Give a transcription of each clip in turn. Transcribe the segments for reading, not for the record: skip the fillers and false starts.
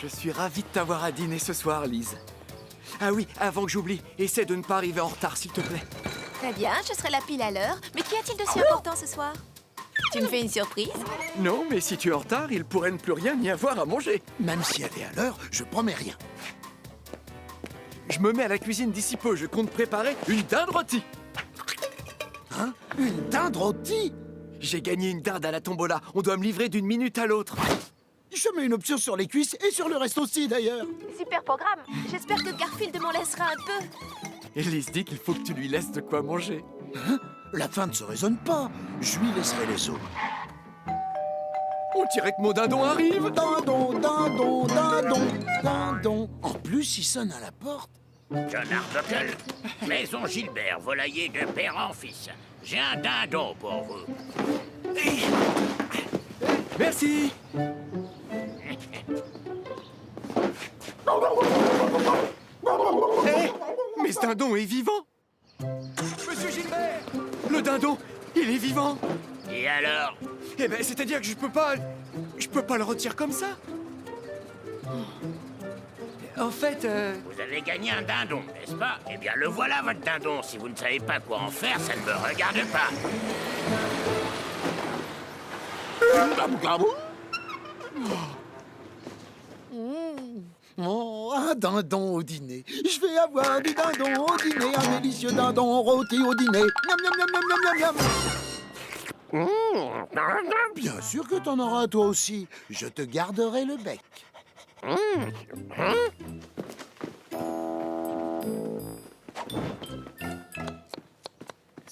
Je suis ravi de t'avoir à dîner ce soir, Lise. Ah oui, avant que j'oublie, essaie de ne pas arriver en retard, s'il te plaît. Très bien, je serai là pile à l'heure. Mais qu'y a-t-il de si important ce soir? Tu me fais une surprise? Non, mais si tu es en retard, il pourrait ne plus rien y avoir à manger. Même si elle est à l'heure, je promets rien. Je me mets à la cuisine d'ici peu, je compte préparer une dinde rôtie. Hein? Une dinde rôtie? J'ai gagné une dinde à la tombola, on doit me livrer d'une minute à l'autre. Je mets une option sur les cuisses et sur le reste aussi, d'ailleurs. Super programme. J'espère que Garfield m'en laissera un peu. Elise dit qu'il faut que tu lui laisses de quoi manger. Hein? La fin ne se raisonne pas. Je lui laisserai les os. On dirait que mon dindon arrive. Dindon, dindon, dindon, dindon. En plus, il sonne à la porte. John Arbuckle, maison Gilbert, volailler de père en fils. J'ai un dindon pour vous. Merci. Hé, mais ce dindon est vivant. Monsieur Gilbert, le dindon, il est vivant. Et alors? Eh ben, c'est-à-dire que je peux pas le retirer comme ça. En fait, Vous avez gagné un dindon, n'est-ce pas? Eh bien, le voilà, votre dindon. Si vous ne savez pas quoi en faire, ça ne me regarde pas. Oh, un dindon au dîner. Je vais avoir du dindon au dîner, un délicieux dindon rôti au dîner. Miam, miam, miam, miam, miam, miam. Bien sûr que t'en auras toi aussi. Je te garderai le bec.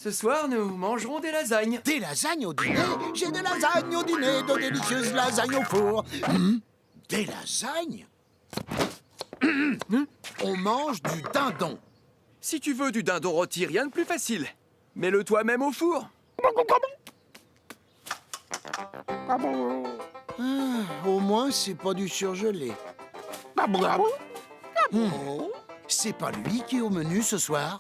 ce soir, nous mangerons des lasagnes. Des lasagnes au dîner? J'ai des lasagnes au dîner, de délicieuses lasagnes au four. Des lasagnes? On mange du dindon. Si tu veux du dindon rôti, rien de plus facile. Mets-le toi-même au four. Au moins, c'est pas du surgelé. C'est pas lui qui est au menu ce soir?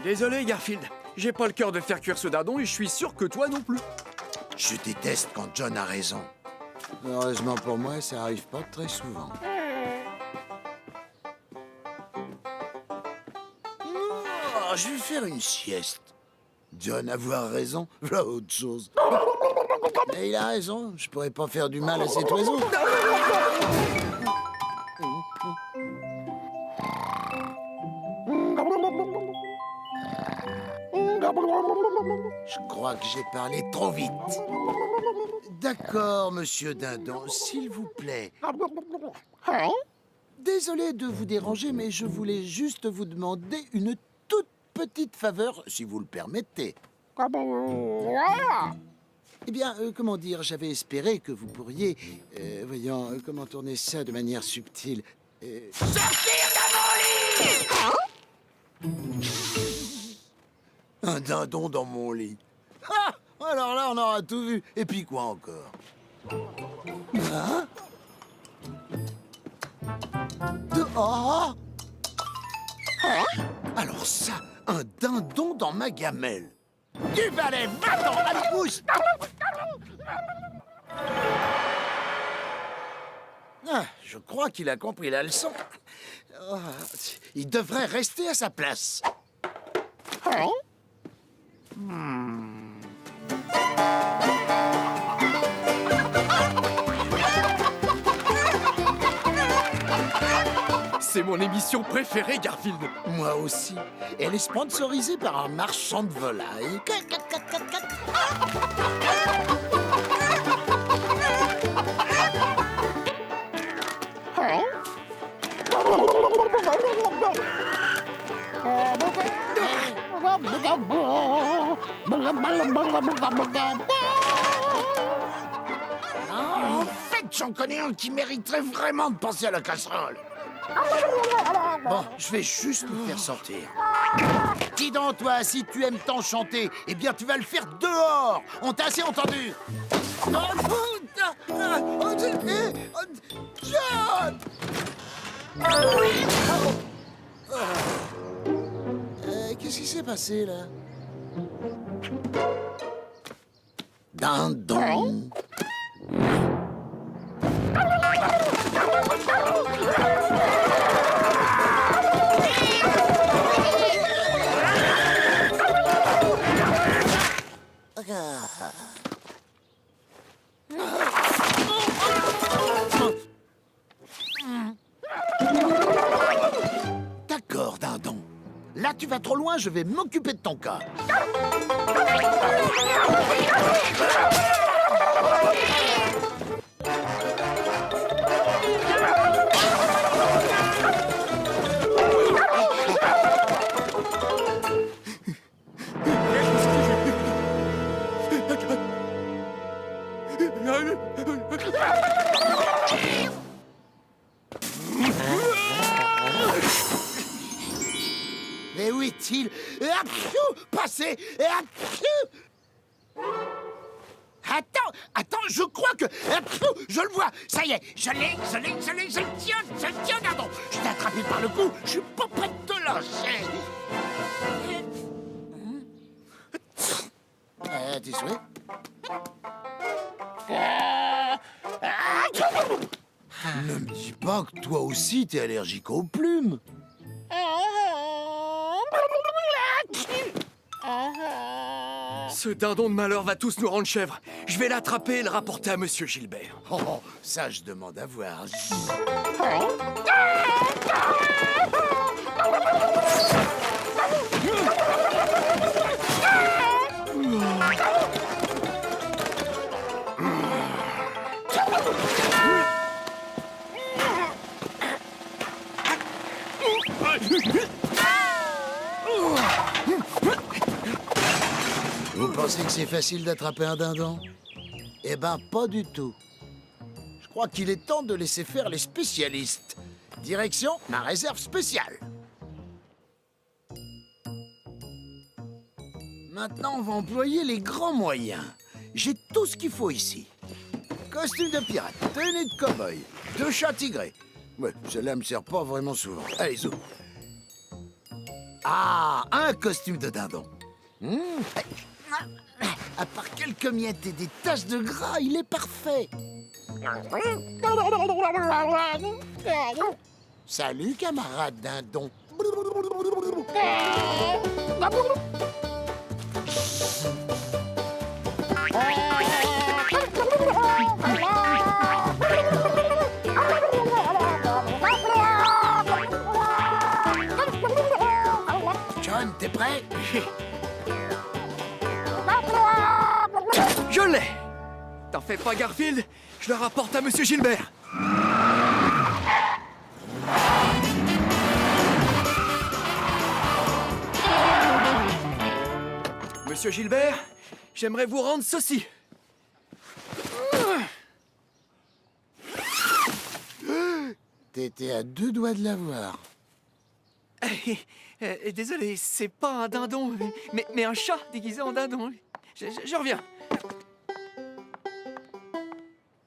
Désolé, Garfield. J'ai pas le cœur de faire cuire ce dindon et je suis sûr que toi non plus. Je déteste quand John a raison. Heureusement pour moi, ça arrive pas très souvent. Oh, je vais faire une sieste. John avoir raison, voilà autre chose. Mais il a raison, je pourrais pas faire du mal à cet oiseau. Je crois que j'ai parlé trop vite. D'accord, monsieur Dindon, s'il vous plaît. Désolé de vous déranger, mais je voulais juste vous demander une toute petite faveur, si vous le permettez. Eh bien, comment dire, j'avais espéré que vous pourriez... voyons, comment tourner ça de manière subtile. Sortir de mon lit! Un dindon dans mon lit. Ah! Alors là, on aura tout vu. Et puis quoi encore? Hein? Dehors? Alors ça, un dindon dans ma gamelle. Du balai, va-t'en, allez, pousse! Ah, je crois qu'il a compris la leçon. Ah, il devrait rester à sa place. C'est mon émission préférée, Garfield. Moi aussi. Elle est sponsorisée par un marchand de volailles. En fait, j'en connais un qui mériterait vraiment de penser à la casserole. Bon, je vais juste le faire sortir. Dis donc, toi, si tu aimes tant chanter, eh bien, tu vas le faire dehors. On t'a assez entendu. John! Qu'est-ce qui s'est passé, là? Dindon. vas trop loin, je vais m'occuper de ton cas. Mais où est-il? Passez! Attends, je crois que... Je le vois. Ça y est, je le tiens, pardon. Je t'ai attrapé par le cou, je suis pas prêt de te lâcher. Tes souhaits? Ne me dis pas que toi aussi t'es allergique aux plumes. Ce dindon de malheur va tous nous rendre chèvres. Je vais l'attraper et le rapporter à Monsieur Gilbert. Oh, ça je demande à voir. Vous pensez que c'est facile d'attraper un dindon? Eh ben, pas du tout. Je crois qu'il est temps de laisser faire les spécialistes. Direction ma réserve spéciale. Maintenant, on va employer les grands moyens. J'ai tout ce qu'il faut ici. Costume de pirate, tenue de cow-boy, 2 chats tigrés. Ouais, celle-là me sert pas vraiment souvent. Allez, zou. Ah, un costume de dindon. À part quelques miettes et des taches de gras, il est parfait. Salut, camarade dindon. John, t'es prêt? Je l'ai! T'en fais pas, Garfield, je le rapporte à Monsieur Gilbert. Monsieur Gilbert, j'aimerais vous rendre ceci. T'étais à 2 doigts de l'avoir. Désolé, c'est pas un dindon, mais un chat déguisé en dindon. Je reviens.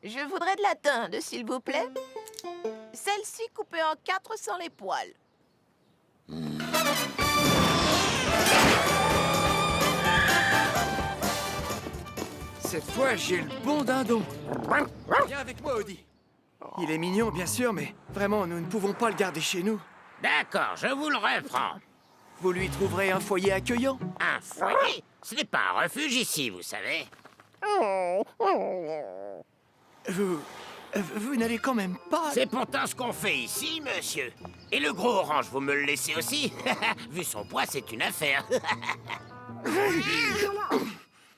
Je voudrais de la dinde, s'il vous plaît. Celle-ci coupée en 4 sans les poils. Cette fois, j'ai le bon dindon. Viens avec moi, Odie. Il est mignon, bien sûr, mais vraiment, nous ne pouvons pas le garder chez nous. D'accord, je vous le reprends. Vous lui trouverez un foyer accueillant. Un foyer? Ce n'est pas un refuge ici, vous savez. Vous n'allez quand même pas... C'est pourtant ce qu'on fait ici, monsieur. Et le gros orange, vous me le laissez aussi? Vu son poids, c'est une affaire.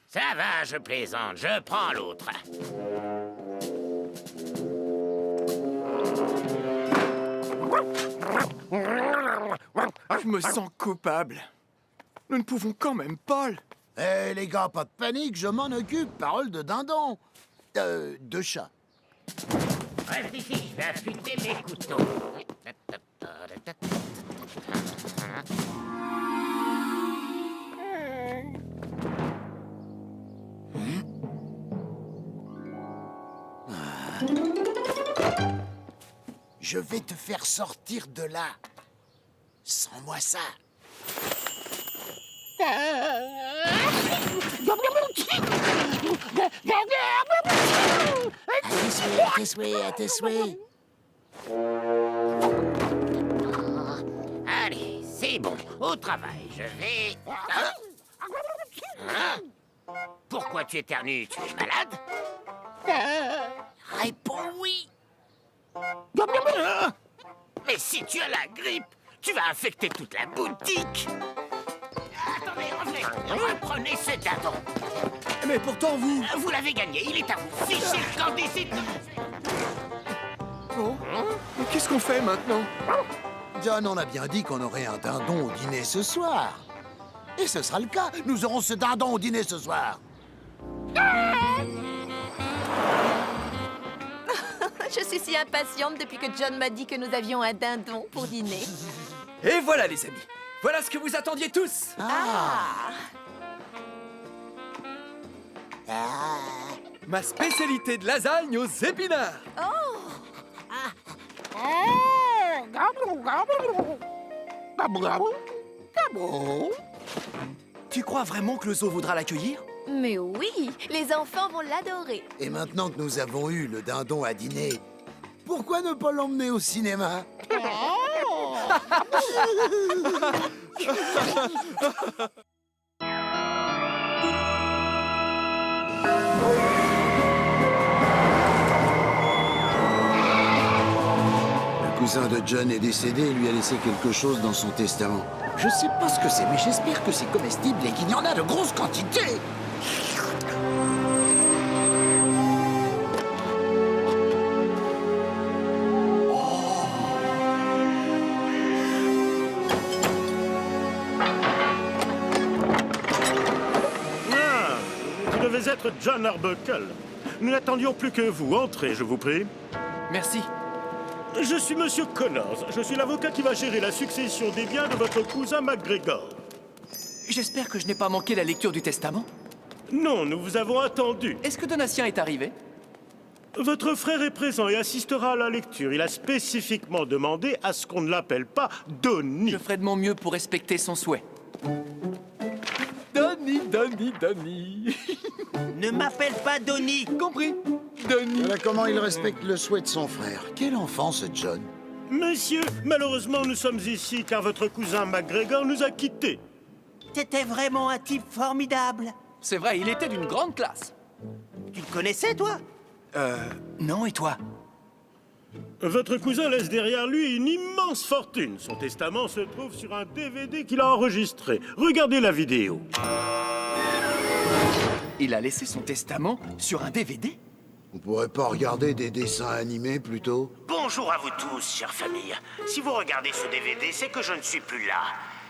Ça va, je plaisante, je prends l'autre. Je me sens coupable. Nous ne pouvons quand même pas... Eh les gars, pas de panique, je m'en occupe. Parole de dindon. De chat. Reste ici, je vais affûter mes couteaux. Je vais te faire sortir de là. Sens-moi ça. À tes souhaits, à tes souhaits. Allez, c'est bon, au travail, je vais... Hein? Pourquoi tu éternues? Tu es malade? Réponds oui. Mais si tu as la grippe, Tu vas infecter toute la boutique. Attendez, revenez. Reprenez ce dindon. Mais pourtant, vous... Vous l'avez gagné, il est à vous. Fichez le camp d'ici. Bon, mais qu'est-ce qu'on fait maintenant? John, on a bien dit qu'on aurait un dindon au dîner ce soir. Et ce sera le cas. Nous aurons ce dindon au dîner ce soir. Je suis si impatiente depuis que John m'a dit que nous avions un dindon pour dîner. Et voilà, les amis. Voilà ce que vous attendiez tous. Ma spécialité de lasagne aux épinards. Tu crois vraiment que le zoo voudra l'accueillir? Mais oui, les enfants vont l'adorer. Et maintenant que nous avons eu le dindon à dîner, pourquoi ne pas l'emmener au cinéma? Le cousin de John est décédé et lui a laissé quelque chose dans son testament. Je sais pas ce que c'est, mais j'espère que c'est comestible et qu'il y en a de grosses quantités. Ah, vous devez être John Arbuckle. Nous n'attendions plus que vous. Entrez, je vous prie. Merci. Je suis Monsieur Connors. Je suis l'avocat qui va gérer la succession des biens de votre cousin McGregor. J'espère que je n'ai pas manqué la lecture du testament. Non, nous vous avons attendu. Est-ce que Donatien est arrivé? Votre frère est présent et assistera à la lecture. Il a spécifiquement demandé à ce qu'on ne l'appelle pas Donnie. Je ferai de mon mieux pour respecter son souhait. Donnie. Ne m'appelle pas Donnie. Compris? Donnie. Voilà comment il respecte le souhait de son frère. Quel enfant, ce John. Monsieur, malheureusement, nous sommes ici car votre cousin McGregor nous a quittés. T'étais vraiment un type formidable. C'est vrai, il était d'une grande classe. Tu le connaissais, toi? Non, et toi? Votre cousin laisse derrière lui une immense fortune. Son testament se trouve sur un DVD qu'il a enregistré. Regardez la vidéo. Il a laissé son testament sur un DVD? On pourrait pas regarder des dessins animés, plutôt? Bonjour à vous tous, chère famille. Si vous regardez ce DVD, c'est que je ne suis plus là.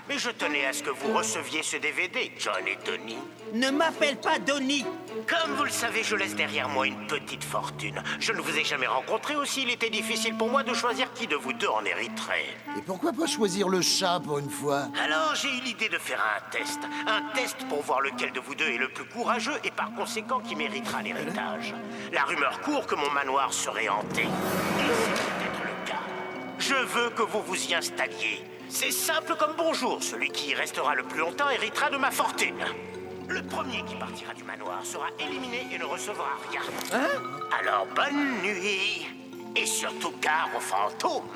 Mais je tenais à ce que vous receviez ce DVD, John et Donnie. Ne m'appelle pas Donnie. Comme vous le savez, je laisse derrière moi une petite fortune. Je ne vous ai jamais rencontré aussi, il était difficile pour moi de choisir qui de vous deux en hériterait. Et pourquoi pas choisir le chat pour une fois? Alors j'ai eu l'idée de faire un test. Un test pour voir lequel de vous deux est le plus courageux et par conséquent qui méritera l'héritage. La rumeur court que mon manoir serait hanté. Et c'est peut-être le cas. Je veux que vous vous y installiez. C'est simple comme bonjour. Celui qui y restera le plus longtemps héritera de ma fortune. Le premier qui partira du manoir sera éliminé et ne recevra rien. Hein? Alors bonne nuit. Et surtout gare aux fantômes.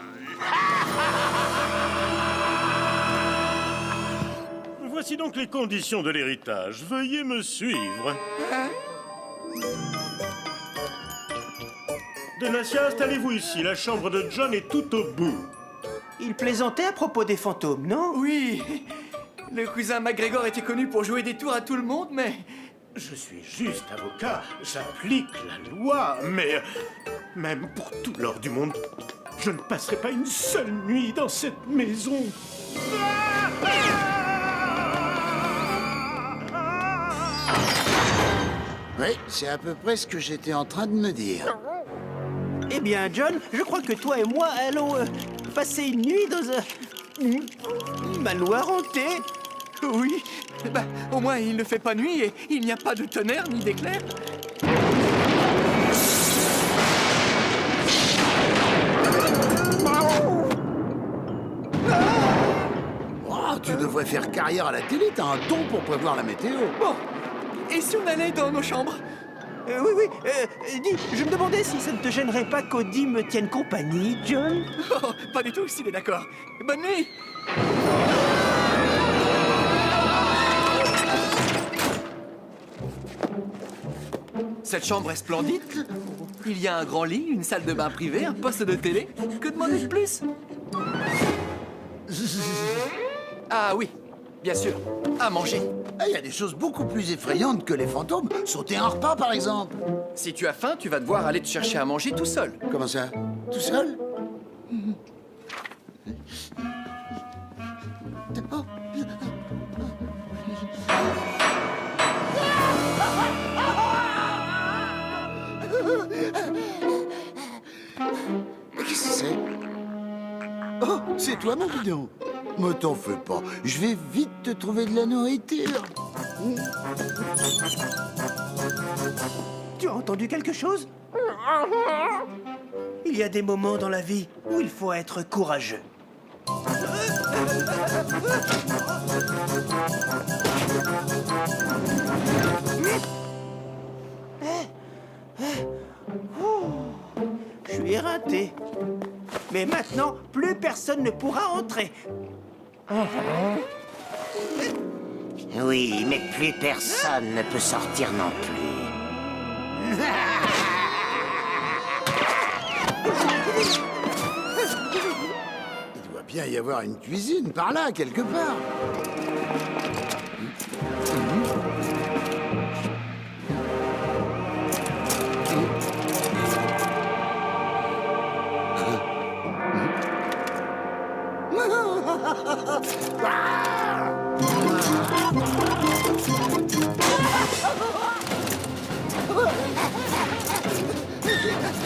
Voici donc les conditions de l'héritage. Veuillez me suivre. Donatien, installez-vous ici. La chambre de John est tout au bout. Il plaisantait à propos des fantômes, non? Oui. Le cousin McGregor était connu pour jouer des tours à tout le monde, mais... Je suis juste avocat. J'applique la loi. Mais même pour tout l'or du monde, je ne passerai pas une seule nuit dans cette maison. Oui, c'est à peu près ce que j'étais en train de me dire. Eh bien, John, je crois que toi et moi allons passer une nuit dans un manoir hanté. Oui. Bah, au moins, il ne fait pas nuit et il n'y a pas de tonnerre ni d'éclair. Oh, tu devrais faire carrière à la télé, t'as un don pour prévoir la météo. Bon. Et si on allait dans nos chambres? Oui, dis, je me demandais si ça ne te gênerait pas qu'Audie me tienne compagnie, John. Oh, pas du tout, s'il est d'accord. Bonne nuit. Cette chambre est splendide. Il y a un grand lit, une salle de bain privée, un poste de télé. Que demander de plus? Ah oui, bien sûr, à manger. Il y a des choses beaucoup plus effrayantes que les fantômes. Sauter un repas, par exemple. Si tu as faim, tu vas devoir aller te chercher à manger tout seul. Comment ça? Tout seul? Oh. Qu'est-ce que c'est? Oh, c'est toi, mon bidon. Me t'en fais pas. Je vais vite te trouver de la nourriture. Tu as entendu quelque chose? Il y a des moments dans la vie où il faut être courageux. Je suis éreinté. Mais maintenant, plus personne ne pourra entrer. Oui, mais plus personne ne peut sortir non plus. Il doit bien y avoir une cuisine par là, quelque part.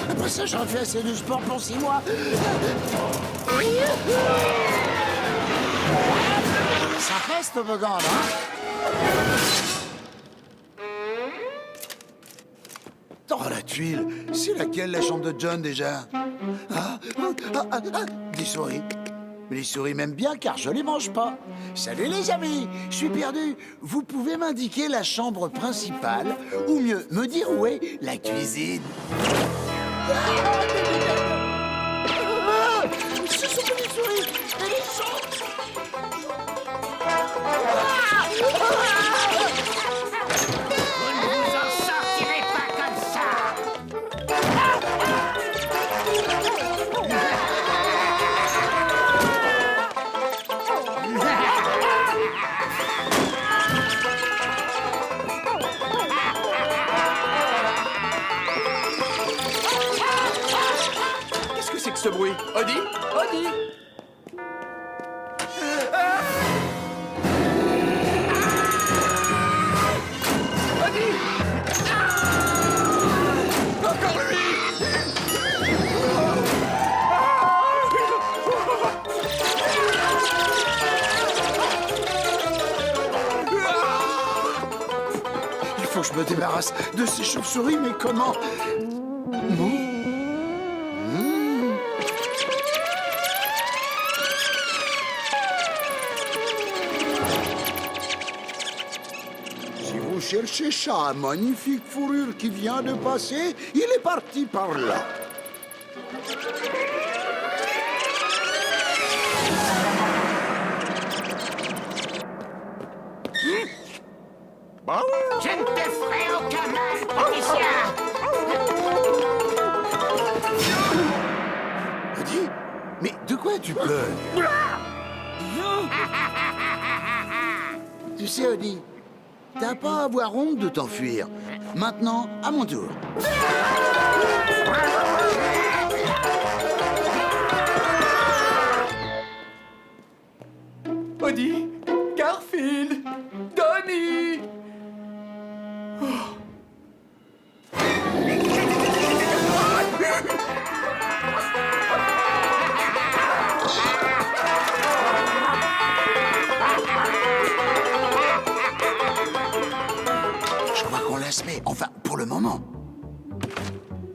Après ça, j'en fais assez de sport pour 6 mois. Ça reste toboggan, hein? Oh, la tuile. C'est laquelle, la chambre de John, déjà? Des souris. Mais les souris m'aiment bien, car je les mange pas. Salut, les amis. Je suis perdu. Vous pouvez m'indiquer la chambre principale, ou mieux, me dire où est la cuisine? Ce sont des souris. Elles sont... Vous ne vous en sortirez pas comme ça. Qu'est-ce que c'est que ce bruit? Odie? Odie? Odie? Encore lui! Il faut que je me débarrasse de ces chauves-souris, mais comment? Si vous cherchez ça, magnifique fourrure qui vient de passer, il est parti par là. Je ne te ferai aucun mal, Patricia. Odie, mais de quoi tu pleures? Tu sais, Odie, t'as pas à avoir honte de t'enfuir. Maintenant, à mon tour. Odie? Garfield? Donnie? Je crois qu'on la se met, enfin, pour le moment.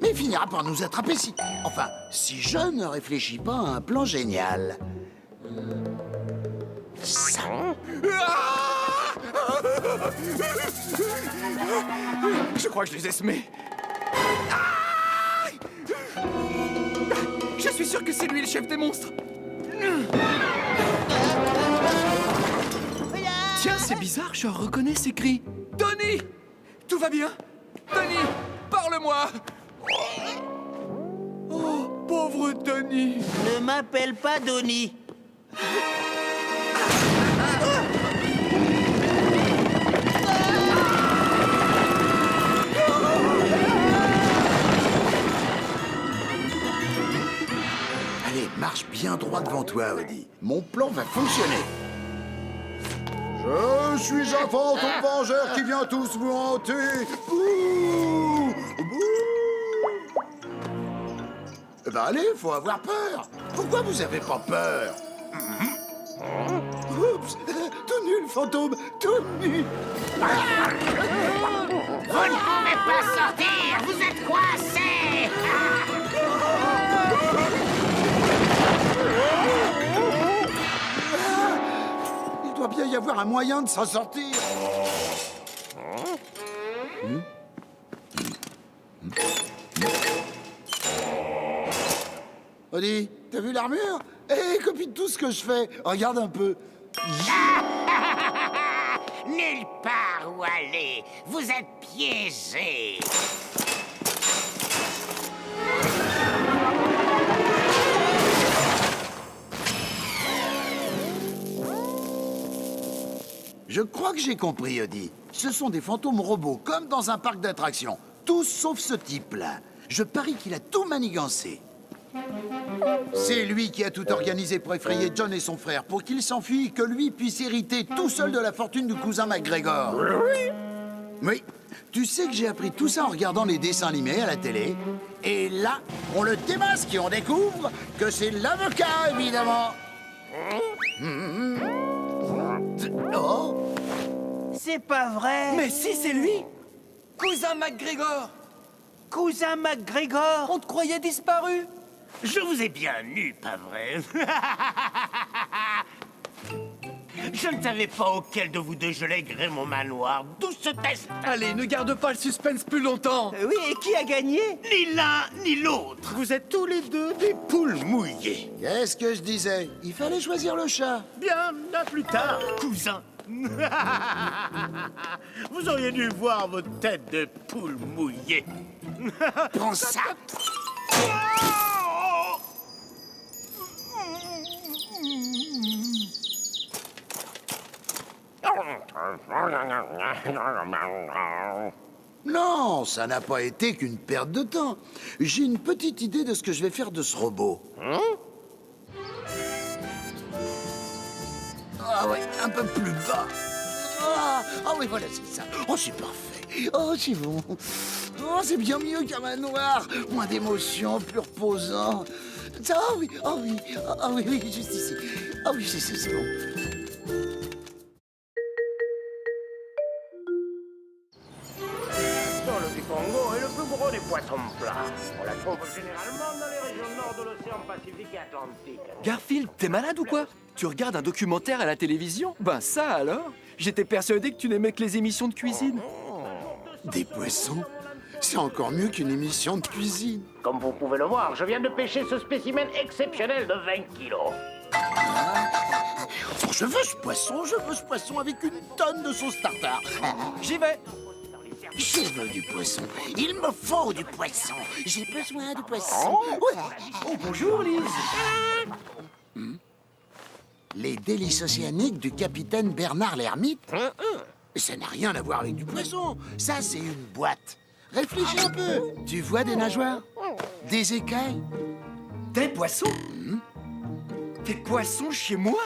Mais il finira par nous attraper si... Enfin, si je ne réfléchis pas à un plan génial. Ça... Je crois que je les ai semés. Ah! Je suis sûr que c'est lui le chef des monstres. Tiens, c'est bizarre, je reconnais ces cris. Donnie! Tout va bien? Donnie, parle-moi! Oh, pauvre Donnie! Ne m'appelle pas Donnie. Allez, marche bien droit devant toi, Audi. Mon plan va fonctionner. Je suis un fantôme vengeur qui vient tous vous hanter. Bouh! Bouh! Eh ben allez, faut avoir peur. Pourquoi vous avez pas peur? Oups! Tout nul, fantôme, tout nul. Vous ne pouvez pas sortir, vous êtes coincés. Il doit bien y avoir un moyen de s'en sortir. Audi, t'as vu l'armure? Eh, copie de tout ce que je fais. Regarde un peu. Nulle part où aller, vous êtes piégés. Je crois que j'ai compris, Audi. Ce sont des fantômes robots, comme dans un parc d'attractions. Tous sauf ce type-là. Je parie qu'il a tout manigancé. C'est lui qui a tout organisé pour effrayer John et son frère, pour qu'ils s'enfuient et que lui puisse hériter tout seul de la fortune du cousin McGregor. Oui. Tu sais que j'ai appris tout ça en regardant les dessins animés à la télé. Et là, on le démasque et on découvre que c'est l'avocat, évidemment. Oh! C'est pas vrai. Mais si, c'est lui! Cousin McGregor! Cousin McGregor. On te croyait disparu! Je vous ai bien eu, pas vrai? Je ne savais pas auquel de vous deux je lèguerais mon manoir. D'où ce test? Allez, ne garde pas le suspense plus longtemps! Oui, et qui a gagné? Ni l'un ni l'autre. Vous êtes tous les deux des poules mouillées. Qu'est-ce que je disais? Il fallait choisir le chat. Bien, à plus tard, cousin. Vous auriez dû voir votre tête de poule mouillée. Prends ça! Non, ça n'a pas été qu'une perte de temps. J'ai une petite idée de ce que je vais faire de ce robot. Ah ouais, un peu plus bas. Ah oui, voilà, c'est ça. Oh, c'est parfait. Oh, c'est bon. Oh, c'est bien mieux qu'un manoir. Moins d'émotions, plus reposant. Ah oui, oh oui, ah oui, oui, juste ici. Ah oui, c'est bon. Le du Congo est le plus gros des poissons plats. On la trouve généralement dans les régions nord de l'océan Pacifique et Atlantique. Garfield, t'es malade ou quoi? Tu regardes un documentaire à la télévision? Ben ça alors? J'étais persuadé que tu n'aimais que les émissions de cuisine. Des poissons? C'est encore mieux qu'une émission de cuisine. Comme vous pouvez le voir, je viens de pêcher ce spécimen exceptionnel de 20 kilos. Oh, je veux ce poisson avec une tonne de sauce tartare. J'y vais! Je veux du poisson. Il me faut du poisson. J'ai besoin de poisson. Ouais. Oh, bonjour, Lise! Les délices océaniques du capitaine Bernard l'Ermite? Ça n'a rien à voir avec du poisson. Ça, c'est une boîte. Réfléchis un peu. Tu vois des nageoires? Des écailles? Des poissons? Des poissons chez moi?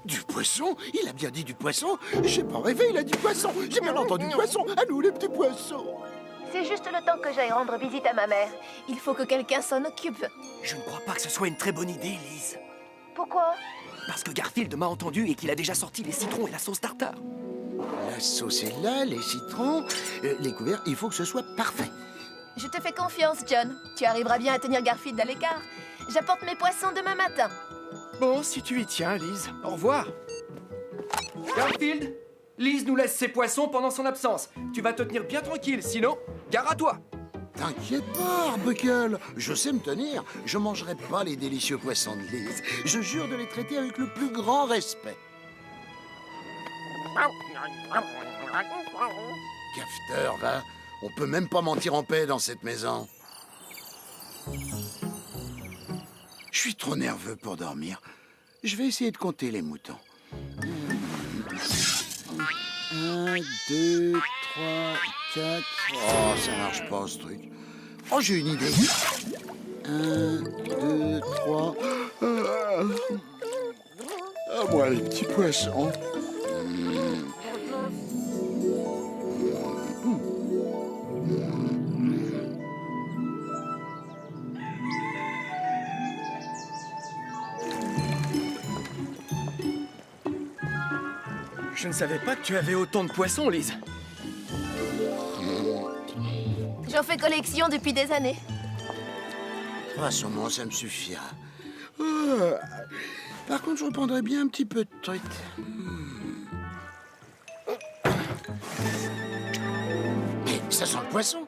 Du poisson? Il a bien dit du poisson. J'ai pas rêvé, il a dit poisson. J'ai bien entendu poisson. À nous, les petits poissons. C'est juste le temps que j'aille rendre visite à ma mère. Il faut que quelqu'un s'en occupe. Je ne crois pas que ce soit une très bonne idée, Lise. Pourquoi? Parce que Garfield m'a entendu et qu'il a déjà sorti les citrons et la sauce tartare. La sauce est là, les citrons, les couverts. Il faut que ce soit parfait. Je te fais confiance, John. Tu arriveras bien à tenir Garfield à l'écart. J'apporte mes poissons demain matin. Bon, si tu y tiens, Lise. Au revoir. Garfield, Lise nous laisse ses poissons pendant son absence. Tu vas te tenir bien tranquille, sinon, gare à toi. T'inquiète pas, Arbuckle. Je sais me tenir. Je mangerai pas les délicieux poissons de Lise. Je jure de les traiter avec le plus grand respect. Cafeteur, va. On peut même pas mentir en paix dans cette maison. Je suis trop nerveux pour dormir. Je vais essayer de compter les moutons. 1, 2, 3, 4... Oh, ça marche pas, ce truc. Oh, j'ai une idée. 1, 2, 3... À moi, les petits poissons. Je ne savais pas que tu avais autant de poissons, Lise. J'en fais collection depuis des années. 3 saumons, ça me suffira. Par contre, je reprendrais bien un petit peu de truite. Mais ça sent le poisson.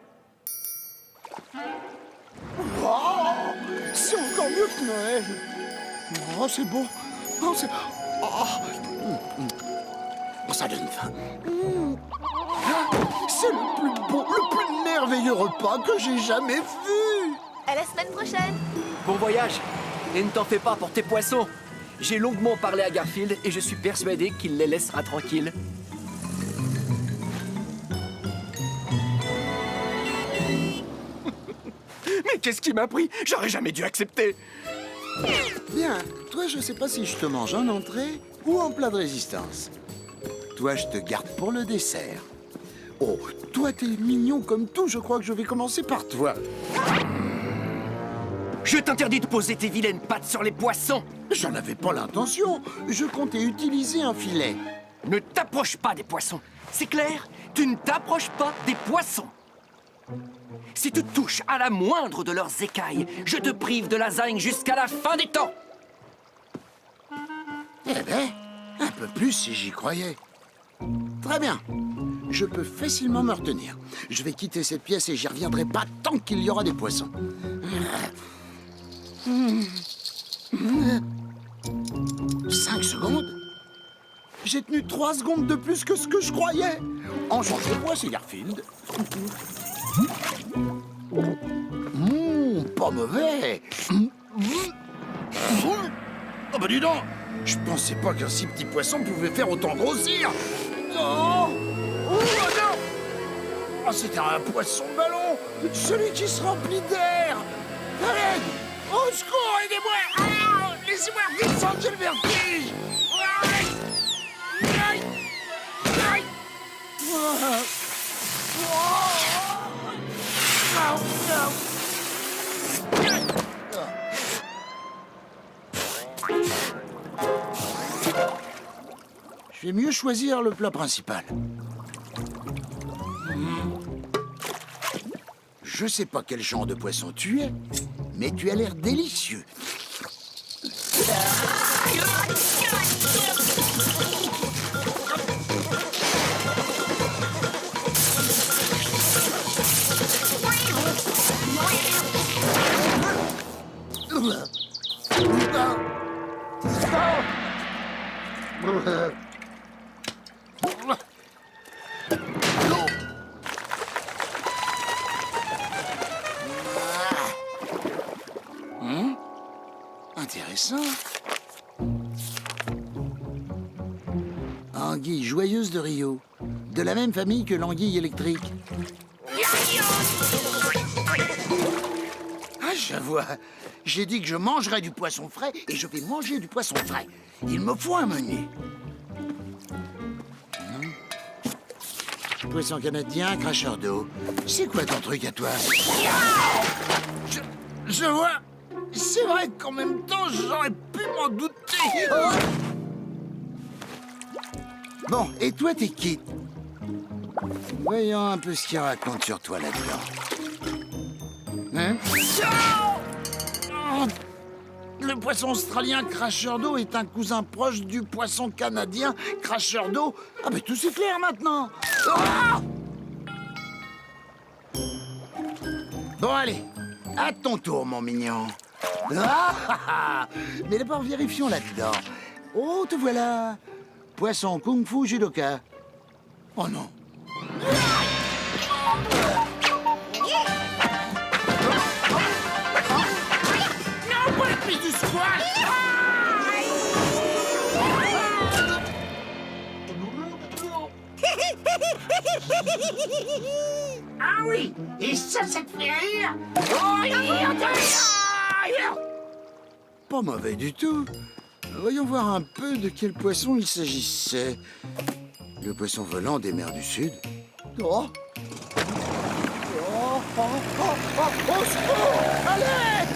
Oh, c'est encore mieux que Noël. Oh, c'est beau. Oh, c'est... Oh, ça donne faim. C'est le plus beau, le plus merveilleux repas que j'ai jamais vu. À la semaine prochaine. Bon voyage. Et ne t'en fais pas pour tes poissons. J'ai longuement parlé à Garfield et je suis persuadé qu'il les laissera tranquilles. Mais qu'est-ce qui m'a pris? J'aurais jamais dû accepter. Bien, toi, je sais pas si je te mange en entrée ou en plat de résistance. Toi, je te garde pour le dessert. Oh, toi, t'es mignon comme tout, je crois que je vais commencer par toi. Je t'interdis de poser tes vilaines pattes sur les poissons. J'en avais pas l'intention, je comptais utiliser un filet. Ne t'approche pas des poissons. C'est clair? Tu ne t'approches pas des poissons. Si tu touches à la moindre de leurs écailles, je te prive de lasagne jusqu'à la fin des temps. Eh ben, un peu plus si j'y croyais. Très bien. Je peux facilement me retenir. Je vais quitter cette pièce et j'y reviendrai pas tant qu'il y aura des poissons. 5 secondes? J'ai tenu 3 secondes de plus que ce que je croyais. Enchanté-moi, c'est Garfield. Pas mauvais. Oh bah dis donc, je pensais pas qu'un si petit poisson pouvait faire autant grossir. Non. Oh non. Oh, c'était un poisson ballon, celui qui se remplit d'air. Allez, au secours, aidez-moi. Ah, laissez-moi redescendre, j'ai le vertige. Aïe. Aïe. Aïe. Je vais mieux choisir le plat principal. Je sais pas quel genre de poisson tu es, mais tu as l'air délicieux. Intéressant. Anguille joyeuse de Rio. De la même famille que l'anguille électrique. Ah, je vois. J'ai dit que je mangerais du poisson frais et je vais manger du poisson frais. Il me faut un menu. Poisson canadien, cracheur d'eau. C'est quoi ton truc à toi? Je vois. C'est vrai qu'en même temps, j'aurais pu m'en douter. Oh. Bon, et toi, t'es qui? Voyons un peu ce qu'il raconte sur toi là-dedans. Hein? Oh. Le poisson australien cracheur d'eau est un cousin proche du poisson canadien cracheur d'eau. Ah, mais tout c'est clair maintenant. Oh. Bon, allez, à ton tour, mon mignon. Ah, mais d'abord, vérifions là-dedans. Oh, te voilà. Poisson kung-fu judoka. Oh non. Non, pas la prise du squash. oui. Et ça te fait rire? Pas mauvais du tout. Voyons voir un peu de quel poisson il s'agissait. Le poisson volant des mers du Sud. Oh! Au secours! Allez!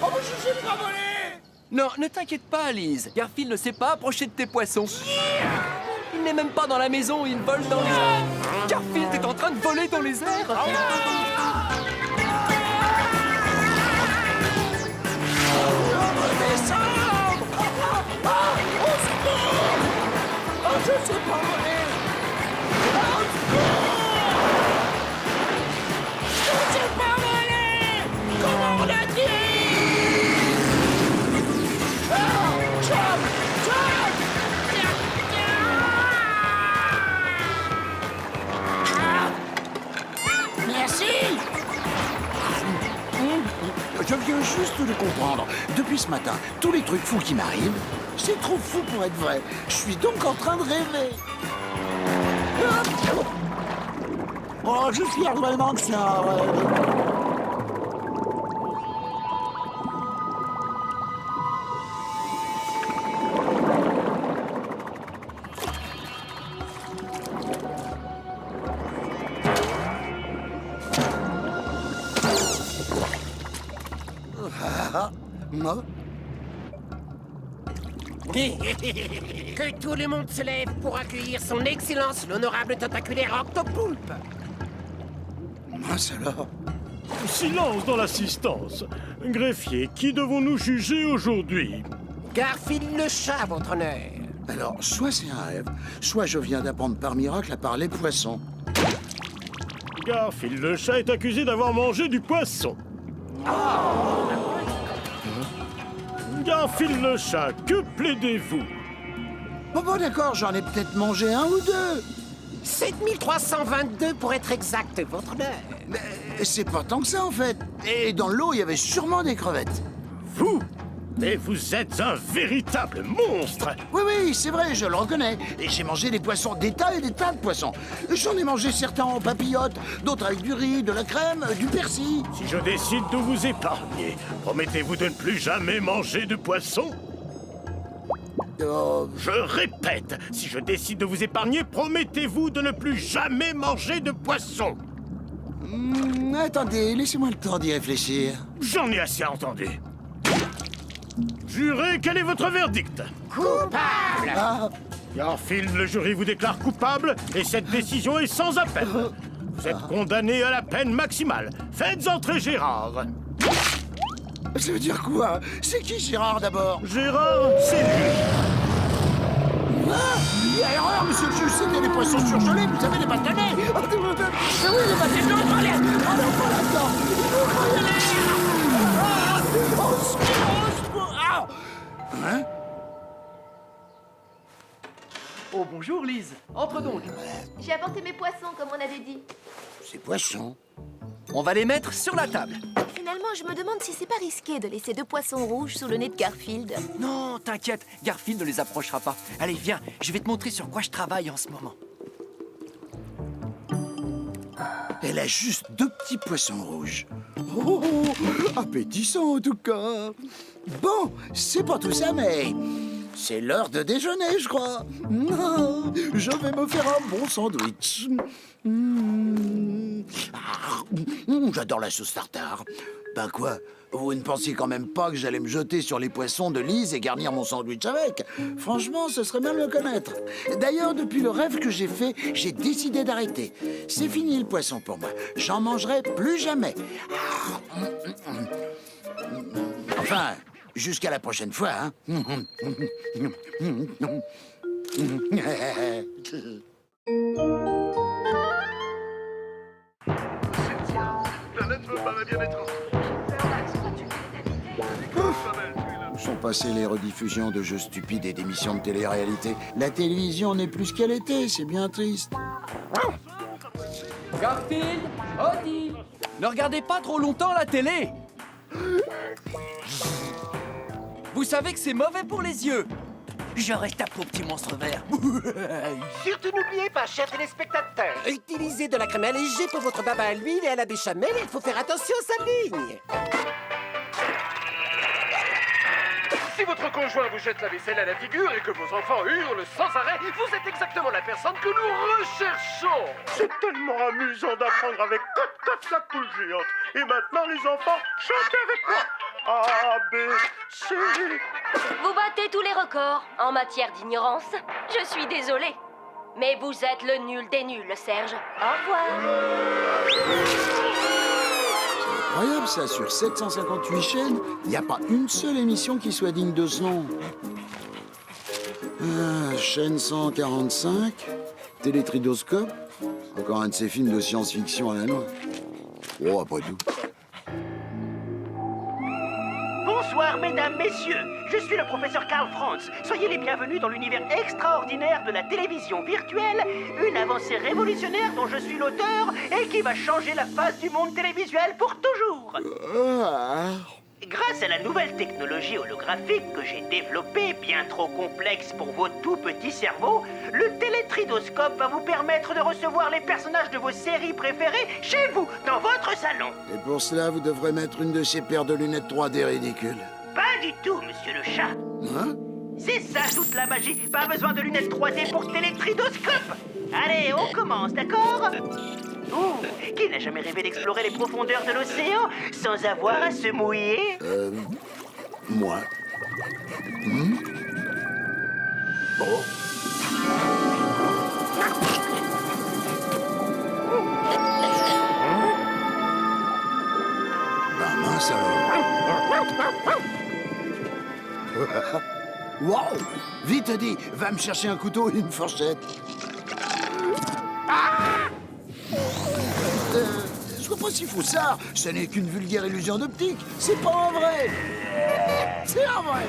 Oh, je sais pas voler! Non, ne t'inquiète pas, Lise. Garfield ne s'est pas approché de tes poissons. Il n'est même pas dans la maison, il vole dans les airs. Garfield est en train de voler dans les airs. Je sais pas voler! Je sais pas voler! Comment on a dit? Chop! Merci! Je viens juste de comprendre. Depuis ce matin, tous les trucs fous qui m'arrivent, c'est trop fou pour être vrai. Je suis donc en train de rêver. Oh, je suis vraiment que c'est un rêve. Moi? Que tout le monde se lève pour accueillir son excellence, l'honorable tentaculaire Octopoulpe. Mince alors. Silence dans l'assistance. Greffier, qui devons-nous juger aujourd'hui? Garfield le chat, votre honneur. Alors, soit c'est un rêve, soit je viens d'apprendre par miracle à parler poisson. Garfield le chat est accusé d'avoir mangé du poisson. Garfield le chat, que plaidez-vous? Bon, d'accord, j'en ai peut-être mangé un ou deux. 7322 pour être exact, votre honneur. Mais c'est pas tant que ça, en fait. Et dans l'eau, il y avait sûrement des crevettes. Vous? Mais vous êtes un véritable monstre! Oui, c'est vrai, je le reconnais. Et j'ai mangé des poissons, des tas et des tas de poissons. J'en ai mangé certains en papillotes, d'autres avec du riz, de la crème, du persil. Si je décide de vous épargner, promettez-vous de ne plus jamais manger de poisson? Je répète, si je décide de vous épargner, promettez-vous de ne plus jamais manger de poisson? Attendez, laissez-moi le temps d'y réfléchir. J'en ai assez entendu. Jurez, quel est votre verdict? Coupable! Ah, Garfield, le jury vous déclare coupable et cette décision est sans appel. Vous êtes condamné à la peine maximale. Faites entrer Gérard. ça veut dire quoi? C'est qui Gérard d'abord? Gérard, c'est lui. Erreur, monsieur le juge, c'était des poissons surgelés, vous savez, les bâtonnets. Oui, les bâtonnets, on va aller. Oh non, pas là-dedans. Il faut y aller. Au secours. Ah. Hein? Oh, bonjour, Lise. Entre donc. J'ai apporté mes poissons, comme on avait dit. Ces poissons. On va les mettre sur la table. Finalement, je me demande si c'est pas risqué de laisser deux poissons rouges sous le nez de Garfield. Non, t'inquiète, Garfield ne les approchera pas. Allez, viens, je vais te montrer sur quoi je travaille en ce moment. Elle a juste deux petits poissons rouges. Oh, appétissant en tout cas. Bon, c'est pas tout ça, mais c'est l'heure de déjeuner, je crois. Je vais me faire un bon sandwich. J'adore la sauce tartare. Ben quoi? Vous ne pensiez quand même pas que j'allais me jeter sur les poissons de Lise et garnir mon sandwich avec? Franchement, ce serait mal le connaître. D'ailleurs, depuis le rêve que j'ai fait, j'ai décidé d'arrêter. C'est fini le poisson pour moi. J'en mangerai plus jamais. Enfin, jusqu'à la prochaine fois, hein. Où sont passées les rediffusions de jeux stupides et d'émissions de télé-réalité? La télévision n'est plus ce qu'elle était, c'est bien triste. Garfield, Odie, ne regardez pas trop longtemps la télé. Vous savez que c'est mauvais pour les yeux. J'aurai ta peau, petit monstre vert. Surtout n'oubliez pas, chers téléspectateurs, utilisez de la crème allégée pour votre baba à l'huile et à la béchamel. Il faut faire attention aux salines. Si votre conjoint vous jette la vaisselle à la figure et que vos enfants hurlent sans arrêt, vous êtes exactement la personne que nous recherchons. C'est tellement amusant d'apprendre avec Cote la poule géante. Et maintenant, les enfants, chantez avec moi. A, B, C. Vous battez tous les records en matière d'ignorance. Je suis désolée. Mais vous êtes le nul des nuls, Serge. Au revoir. Incroyable ça, sur 758 chaînes, il n'y a pas une seule émission qui soit digne de ce nom. Chaîne 145, Télétridoscope, encore un de ces films de science-fiction à la noix. Oh, après tout. Bonsoir, mesdames, messieurs. Je suis le professeur Karl Franz. Soyez les bienvenus dans l'univers extraordinaire de la télévision virtuelle, une avancée révolutionnaire dont je suis l'auteur et qui va changer la face du monde télévisuel pour toujours. Grâce à la nouvelle technologie holographique que j'ai développée, bien trop complexe pour vos tout petits cerveaux, le télétridoscope va vous permettre de recevoir les personnages de vos séries préférées chez vous, dans votre salon. Et pour cela, vous devrez mettre une de ces paires de lunettes 3D ridicules. Pas du tout, monsieur le chat. Hein? C'est ça toute la magie. Pas besoin de lunettes 3D pour télétridoscope. Allez, on commence, d'accord? Ouh, qui n'a jamais rêvé d'explorer les profondeurs de l'océan sans avoir à se mouiller? Moi. Oh. Ben mince alors. Wow! Vite, Eddie, va me chercher un couteau et une fourchette. Je vois pas s'il faut ça. Ce n'est qu'une vulgaire illusion d'optique. C'est pas en vrai. C'est en vrai.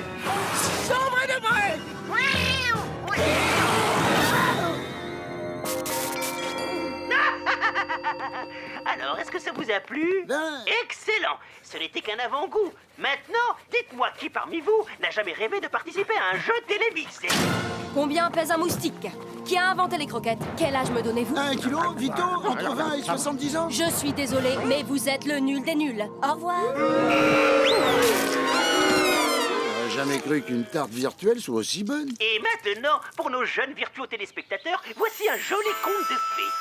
C'est en vrai de vrai. Alors, est-ce que ça vous a plu? Ben... Excellent! Ce n'était qu'un avant-goût. Maintenant, dites-moi qui parmi vous n'a jamais rêvé de participer à un jeu télévisé? Combien pèse un moustique? Qui a inventé les croquettes? Quel âge me donnez-vous? 1 kilo, Vito, entre 20 et 70 ans. Je suis désolée, mais vous êtes le nul des nuls. Au revoir. J'aurais jamais cru qu'une tarte virtuelle soit aussi bonne. Et maintenant, pour nos jeunes virtuaux téléspectateurs, voici un joli conte de fées.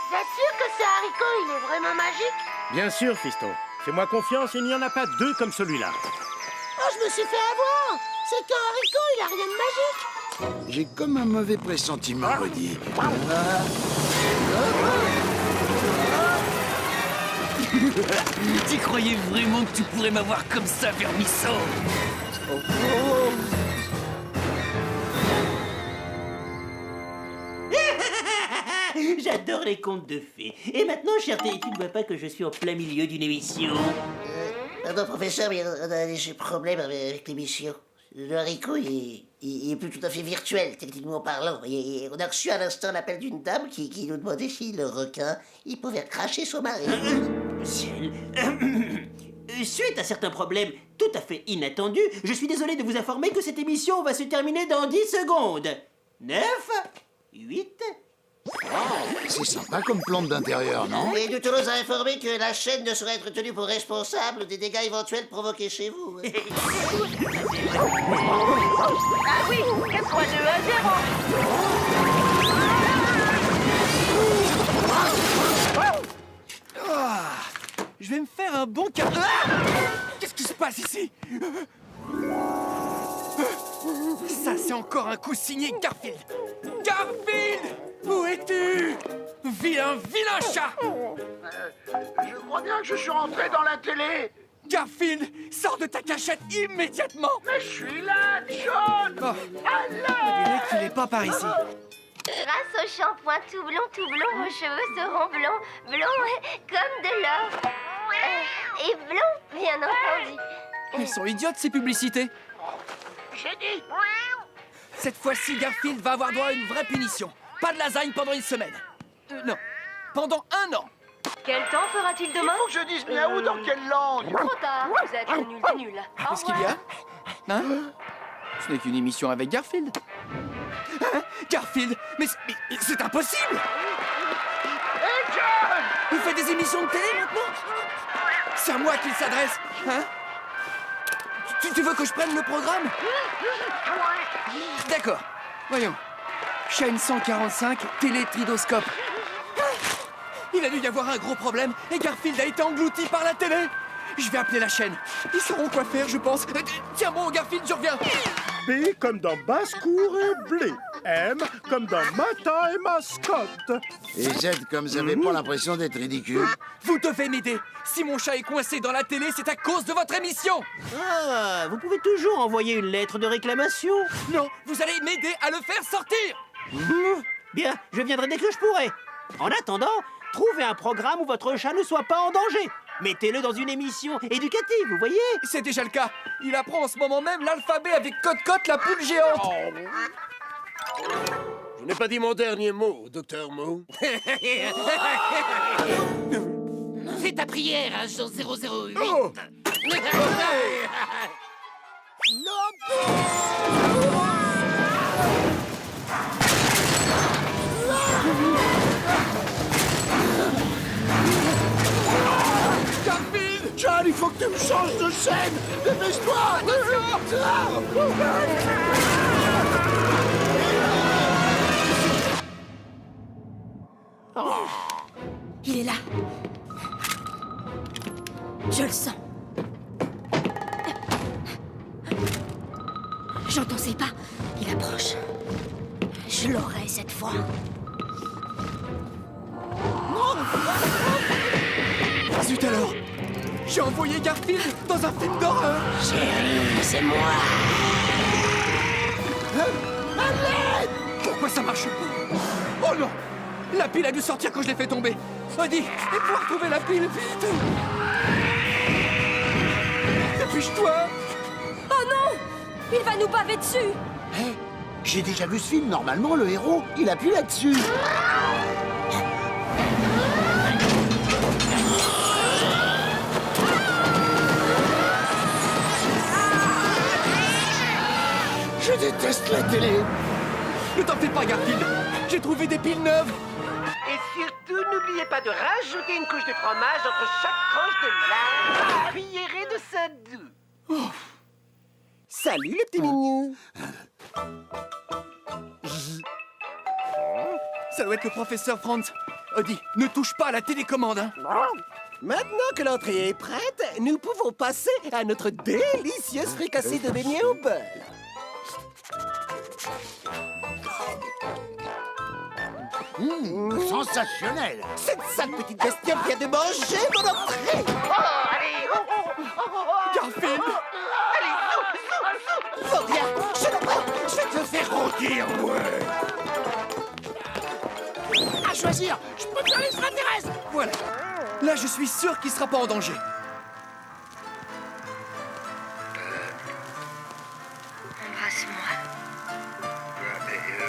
Vous êtes sûr que ce haricot, il est vraiment magique? Bien sûr, fiston. Fais-moi confiance, il n'y en a pas deux comme celui-là. Oh, je me suis fait avoir! C'est qu'un haricot, il a rien de magique! J'ai comme un mauvais pressentiment, Rudy. Tu croyais vraiment que tu pourrais m'avoir comme ça, vermisseau? J'adore les contes de fées. Et maintenant, cher Télé, tu ne vois pas que je suis en plein milieu d'une émission? Pardon, professeur, mais j'ai problème avec l'émission. Le haricot, il est plus tout à fait virtuel, techniquement parlant. Et on a reçu à l'instant l'appel d'une dame qui nous demandait si le requin, il pouvait cracher son mari. Ciel. Suite à certains problèmes tout à fait inattendus, je suis désolé de vous informer que cette émission va se terminer dans 10 secondes. 9, 8... C'est sympa comme plante d'intérieur, non? Et nous tenons à informer que la chaîne ne saurait être tenue pour responsable des dégâts éventuels provoqués chez vous. Ah oui, 4-3-2 à 0. Je vais me faire un bon câble. Qu'est-ce qui se passe ici? Ça, c'est encore un coup signé Garfield. Garfield! Où es-tu? Vilain chat! Je crois bien que je suis rentré dans la télé. Garfield, sors de ta cachette immédiatement! Mais je suis là, John. Oh, on dirait qu'il est pas par ici. Grâce au shampoing tout blond, vos cheveux seront blonds comme de l'or. Et blonds, bien entendu. Ils sont idiotes, ces publicités. J'ai dit. Cette fois-ci, Garfield va avoir droit à une vraie punition. Pas de lasagne pendant une semaine. Non, pendant 1 an. Quel temps fera-t-il demain? Faut que je dise miaou dans quelle langue? Trop tard, vous êtes le nul des nuls. Au Qu'est-ce qu'il y a? revoir. Hein? Ce n'est qu'une émission avec Garfield. Hein? Garfield? Mais c'est impossible! Hey, John! Il fait des émissions de télé maintenant? C'est à moi qu'il s'adresse, hein? Tu veux que je prenne le programme? D'accord, voyons. Chaîne 145, télé-tridoscope. Il a dû y avoir un gros problème et Garfield a été englouti par la télé. Je vais appeler la chaîne. Ils sauront quoi faire, je pense. Tiens bon, Garfield, je reviens. B comme dans basse-cour et blé. M comme dans matin et mascotte. Et Z comme vous avez pas l'impression d'être ridicule. Vous devez m'aider. Si mon chat est coincé dans la télé, c'est à cause de votre émission. Ah, vous pouvez toujours envoyer une lettre de réclamation. Non, vous allez m'aider à le faire sortir. Bien, je viendrai dès que je pourrai. En attendant, trouvez un programme où votre chat ne soit pas en danger. Mettez-le dans une émission éducative, vous voyez? C'est déjà le cas. Il apprend en ce moment même l'alphabet avec Cote-Cote, la poule géante. Je n'ai pas dit mon dernier mot, docteur Mo. Fais ta prière, agent 008. Oh. Garfield! John, il faut que tu me changes de scène. Dépêche-toi. Il est là. Je le sens. J'entends ses pas. Il approche. Je l'aurai cette fois. Zut alors! J'ai envoyé Garfield dans un film d'horreur! Chérie, c'est moi. Pourquoi ça marche pas? Oh non! La pile a dû sortir quand je l'ai fait tomber! Odie, il faut retrouver la pile, vite! Dépêche-toi! Oh non! Il va nous baver dessus! Hé, j'ai déjà vu ce film. Normalement, le héros, il appuie là-dessus. Je déteste la télé. Ne t'en fais pas, Garfield! J'ai trouvé des piles neuves! Et surtout, n'oubliez pas de rajouter une couche de fromage entre chaque tranche de lard. Cuillerée de sadou. Salut, le petit mignon. Ça doit être le professeur Franz. Odie, ne touche pas à la télécommande, hein? Maintenant que l'entrée est prête, nous pouvons passer à notre délicieuse fricassée de beignets au beurre. Sensationnel. Cette sale petite bestiole vient de manger mon entrée. Oh, allez, Garfield! Viens, je vais te le faire rôtir, ouais. À choisir, je peux faire l'extraterrestre. Voilà. Là, je suis sûr qu'il sera pas en danger.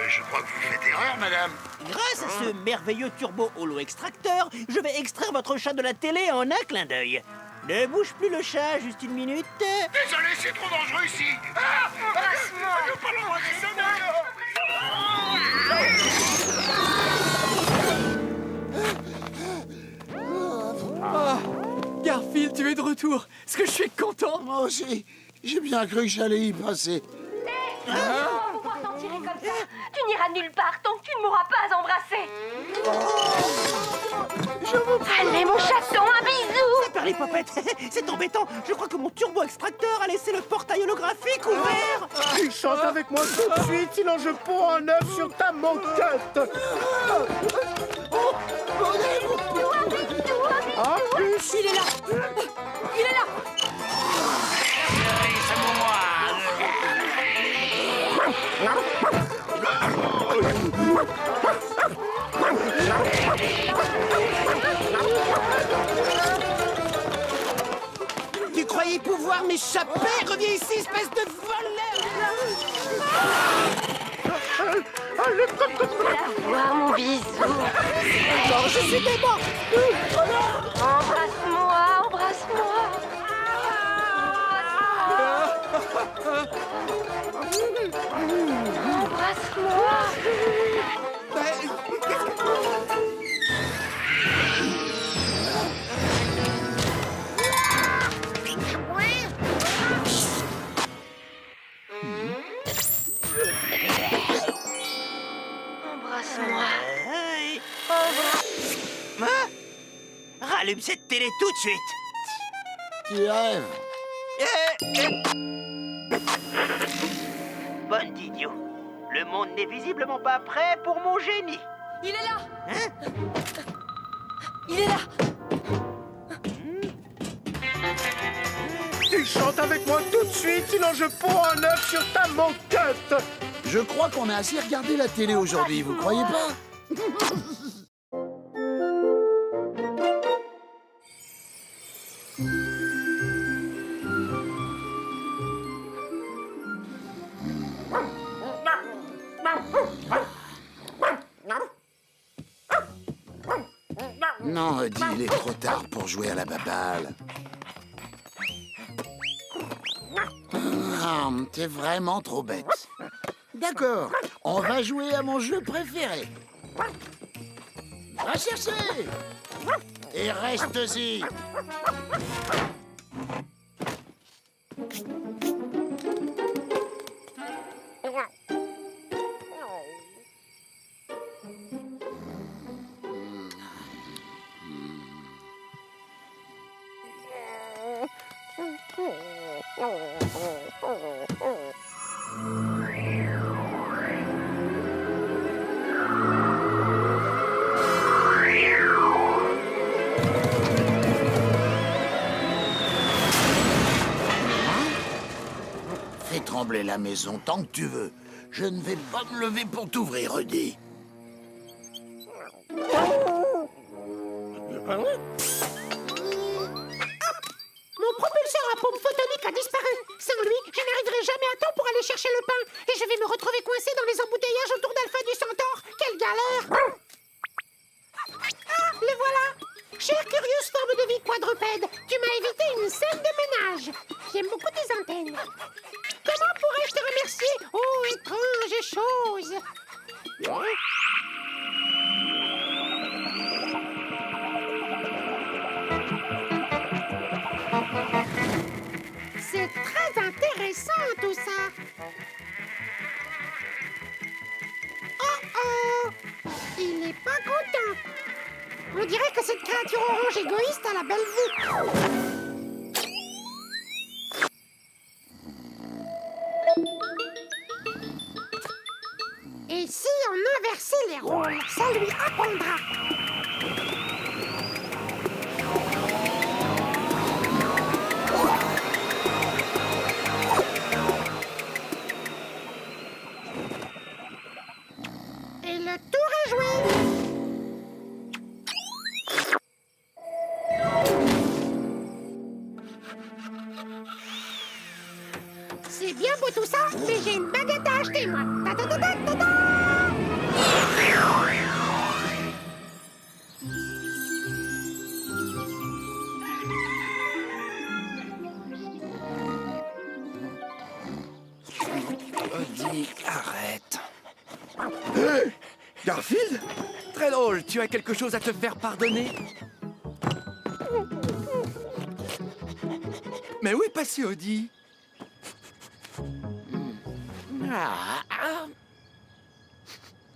Je crois que vous faites erreur, madame. Grâce à ce merveilleux turbo holo-extracteur, je vais extraire votre chat de la télé en un clin d'œil. Ne bouge plus le chat, juste une minute. Désolé, c'est trop dangereux ici. Ah, embrasse-moi. Pas l'embrasser, Ah, Garfield, tu es de retour. Est-ce que je suis content? Moi aussi, j'ai bien cru que j'allais y passer. Pouvoir t'en tirer comme ça, tu n'iras nulle part tant que tu ne m'auras pas embrassé. Allez, mon chaton, un bisou. Par les popettes, c'est embêtant. Je crois que mon turbo-extracteur a laissé le portail holographique ouvert. Tu chantes avec moi tout de suite, sinon je pends un œuf sur ta moquette. En plus, Il est là. Il est là. Tu croyais pouvoir m'échapper? Reviens ici, espèce de voleur! Voir mon bisou. Non, je suis démon! Embrasse-moi, embrasse-moi. J'allume cette télé tout de suite. Tu rêves. Bonne idiot. Le monde n'est visiblement pas prêt pour mon génie. Il est là! Hein? Il est là! Tu chantes avec moi tout de suite, sinon je pends un œuf sur ta manquette. Je crois qu'on a assez regardé la télé aujourd'hui, vous croyez pas? Non, Odie, il est trop tard pour jouer à la baballe. Ah, t'es vraiment trop bête. D'accord, on va jouer à mon jeu préféré. Va chercher! Et reste-y! Fais trembler la maison tant que tu veux. Je ne vais pas me lever pour t'ouvrir, Odie. Mon propulseur à pompe photonique a disparu. Sans lui, je n'arriverai jamais à temps pour aller chercher le pain. Et je vais me retrouver coincé dans les embouteillages autour d'Alpha du Centaure. Quelle galère! Ah, les voilà! Chère curieuse forme de vie quadrupède, tu m'as évité une scène de ménage. J'aime beaucoup tes antennes. Comment pourrais-je te remercier? Oh, étrange chose! C'est très intéressant tout ça. Oh oh, il est pas content. On dirait que cette créature orange égoïste a la belle vue. Et si on inversait les rôles, ça lui apprendra. Et le tour est joué. C'est bien beau tout ça, mais j'ai une baguette à acheter, moi. Ta ta ta ta ta ta. Odie, arrête. Hé, Garfield? Très drôle, tu as quelque chose à te faire pardonner? Mais où est passé Odie?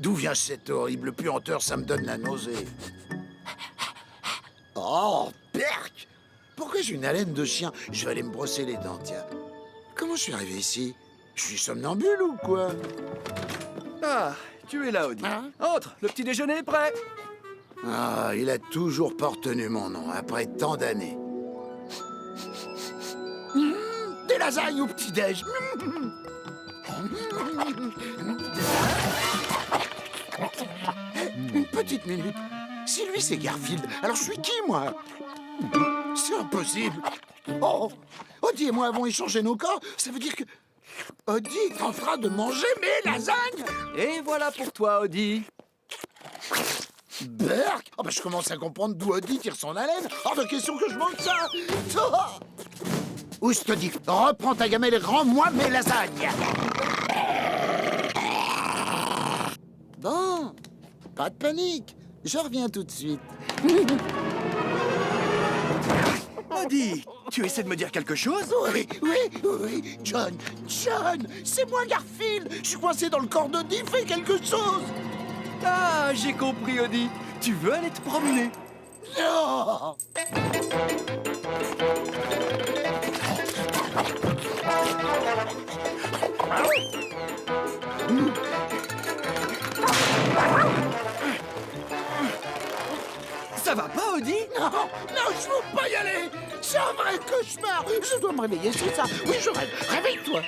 D'où vient cette horrible puanteur? Ça me donne la nausée. Oh, perc! Pourquoi j'ai une haleine de chien? Je vais aller me brosser les dents, tiens. Comment je suis arrivé ici? Je suis somnambule ou quoi? Ah, tu es là, Odie. Entre, le petit déjeuner est prêt. Ah, il a toujours pas retenu mon nom, après tant d'années. Des lasagnes au petit-déj. Une petite minute. Si lui c'est Garfield, alors je suis qui, moi? C'est impossible. Oh, Odie et moi avons échangé nos corps. Ça veut dire que Odie tentera de manger mes lasagnes. Et voilà pour toi, Odie. Berk! Oh bah je commence à comprendre d'où Odie tire son haleine. Hors de question que je mange ça. Oh, Oust, Odie, reprends ta gamelle et rends-moi mes lasagnes. Bon, pas de panique. Je reviens tout de suite. Odie, tu essaies de me dire quelque chose? Oui, John, c'est moi Garfield. Je suis coincé dans le corps d'Odie, fais quelque chose. Ah, j'ai compris, Odie. Tu veux aller te promener? Non. Ça va pas, Audi? Non, non, je veux pas y aller. C'est un vrai cauchemar. Je dois me réveiller, c'est ça. Oui, je rêve. Réveille-toi.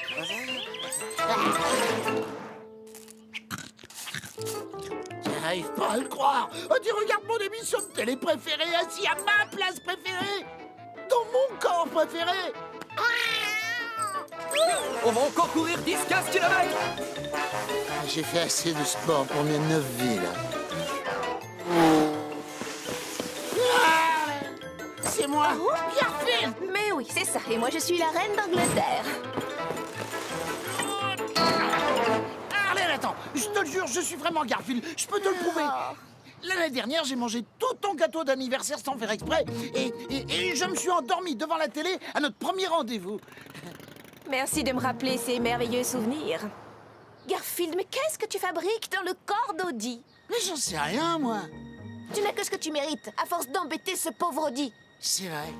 J'arrive pas à le croire. Audi regarde mon émission de télé préférée assis à ma place préférée. Dans mon corps préféré. On va encore courir 10-15 km. J'ai fait assez de sport pour mes 9 vies, là. C'est moi, Garfield. Mais oui, c'est ça. Et moi, je suis la reine d'Angleterre. Arlène, attends. Je te le jure, je suis vraiment Garfield. Je peux te le prouver. L'année dernière, j'ai mangé tout ton gâteau d'anniversaire sans faire exprès. Et je me suis endormi devant la télé à notre premier rendez-vous. Merci de me rappeler ces merveilleux souvenirs. Garfield, mais qu'est-ce que tu fabriques dans le corps d'Audi? Mais j'en sais rien, moi. Tu n'as que ce que tu mérites, à force d'embêter ce pauvre Audi. C'est vrai.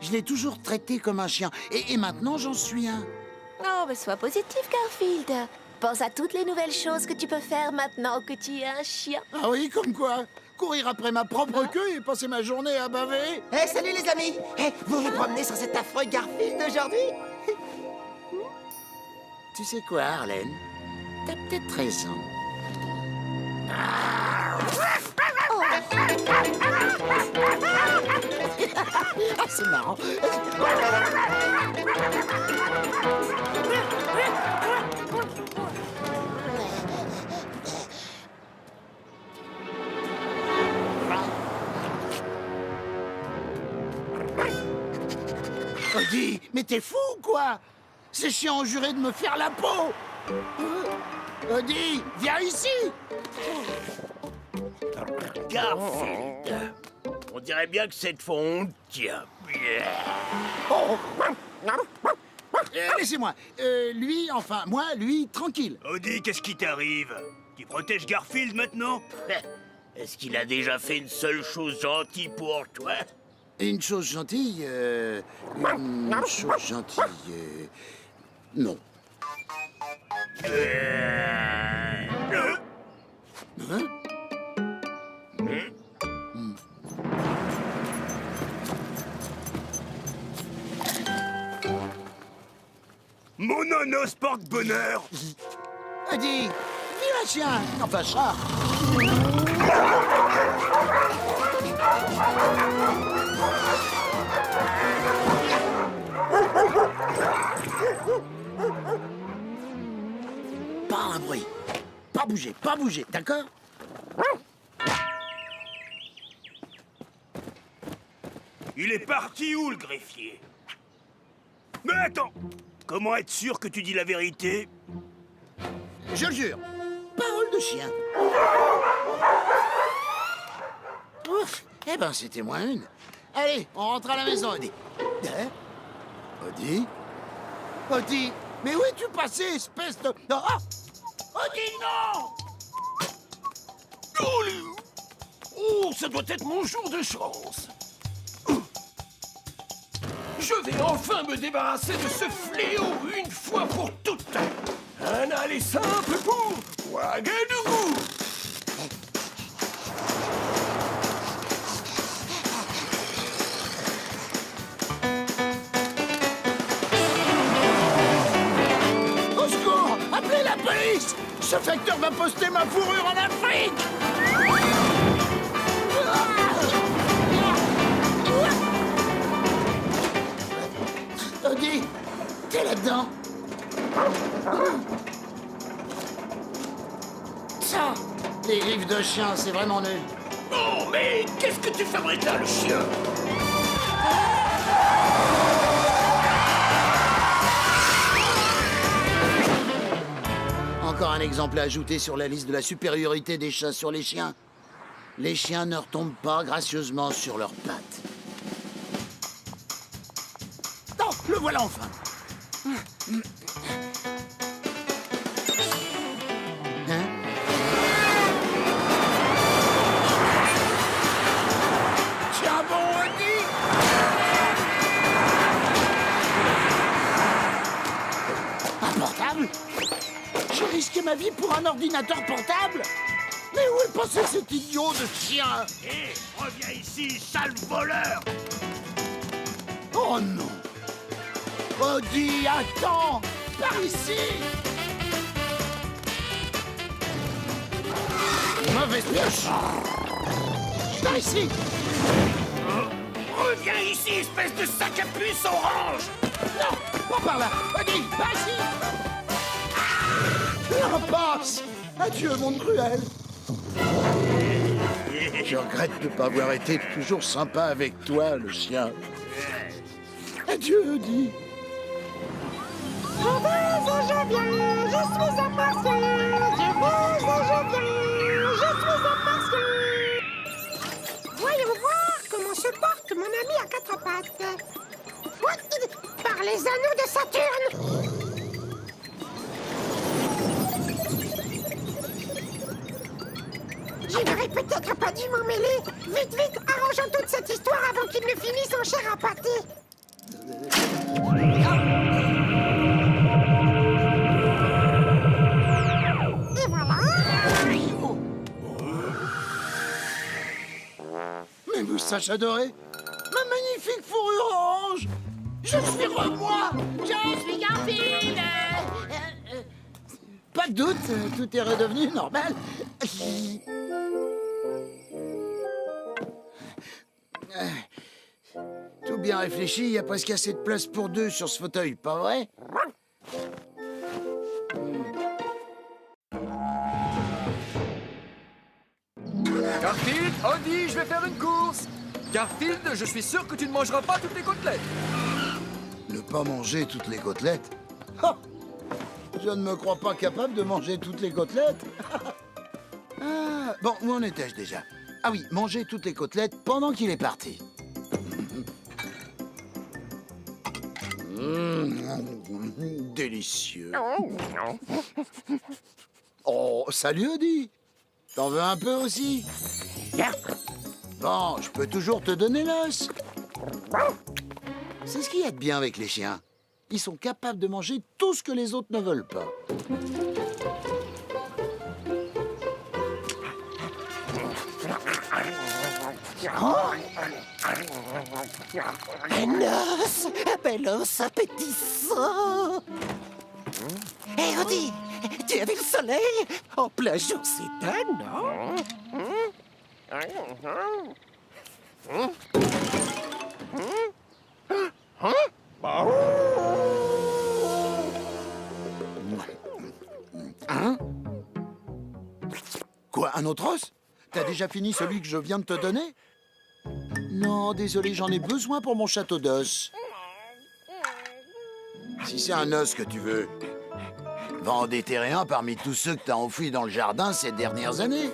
Je l'ai toujours traité comme un chien. Et maintenant, j'en suis un. Oh, mais sois positif, Garfield. Pense à toutes les nouvelles choses que tu peux faire maintenant que tu es un chien. Ah oui, comme quoi? Courir après ma propre queue et passer ma journée à baver? Eh, salut les amis. Eh, vous vous promenez sur cet affreux Garfield aujourd'hui? Tu sais quoi, Arlène? T'as peut-être raison. C'est marrant. Audi, mais t'es fou ou quoi? Ces chiens ont juré de me faire la peau. Audi, viens ici. Garfield. On dirait bien que cette fois on tient. Laissez-moi. Lui, enfin, moi, lui, tranquille. Audi, qu'est-ce qui t'arrive? Tu protèges Garfield maintenant? Est-ce qu'il a déjà fait une seule chose gentille pour toi? Une chose gentille, une chose gentille, non. Hein? Mon nonos porte-bonheur. Audi, viens, chien, enfin, chat. Pas un bruit. Pas bouger, d'accord? Il est parti où, le greffier? Mais attends! Comment être sûr que tu dis la vérité? Je le jure. Parole de chien. Ouf, eh ben, c'était moins une. Allez, on rentre à la maison, Audi. Hein? Audi? Audi, mais où es-tu passé, espèce de... Non, ah! Audi, non! Oh, ça doit être mon jour de chance. Je vais enfin me débarrasser de ce fléau une fois pour toutes. Un aller simple pour Ouagadougou. Au secours! Appelez la police! Ce facteur va poster ma fourrure en Afrique! Audi, t'es là-dedans? Ça, les griffes de chien, c'est vraiment nul. Oh, mais qu'est-ce que tu fabriques là, le chien? Encore un exemple à ajouter sur la liste de la supériorité des chats sur les chiens. Les chiens ne retombent pas gracieusement sur leurs pattes. Non, le voilà enfin. Hein? ma vie pour un ordinateur portable? Mais où est passé cet idiot de chien? Hé, reviens ici, sale voleur! Oh non! Odie, attends! Par ici! Mauvaise pioche! Par ici! Reviens ici, espèce de sac à puce orange! Non! Pas par là! Odie, par ici! Non, passe! Adieu, monde cruel! Je regrette de ne pas avoir été toujours sympa avec toi, le chien. Adieu, Odie. Je vais et je viens, je suis impatient. Je vais et je viens, je suis impatient. Voyons voir comment se porte mon ami à quatre pattes. Par les anneaux de Saturne. Je n'aurais peut-être pas dû m'en mêler. Vite, vite, arrangeons toute cette histoire avant qu'il ne finisse en chair à pâté. Et voilà. Mes moustaches adorées, ma magnifique fourrure orange. Je suis moi. Je suis Garfield. Pas de doute, tout est redevenu normal. Tout bien réfléchi, il y a presque assez de place pour deux sur ce fauteuil, pas vrai? Garfield, Odie, je vais faire une course. Garfield, je suis sûr que tu ne mangeras pas toutes les côtelettes. Ne pas manger toutes les côtelettes? Ha! Je ne me crois pas capable de manger toutes les côtelettes. Ah, bon, où en étais-je déjà? Ah oui, manger toutes les côtelettes pendant qu'il est parti. Délicieux. Oh, salut, Odie. T'en veux un peu aussi? Bon, je peux toujours te donner l'os. C'est ce qu'il y a de bien avec les chiens. Ils sont capables de manger tout ce que les autres ne veulent pas. Un os, un bel os appétissant. Hé, Odie, tu as vu le soleil? En plein jour, c'est un, non? Hein? Quoi, un autre os? T'as déjà fini celui que je viens de te donner? Non, désolé, j'en ai besoin pour mon château d'os. Si c'est un os que tu veux, va en déterrer un parmi tous ceux que t'as enfouis dans le jardin ces dernières années.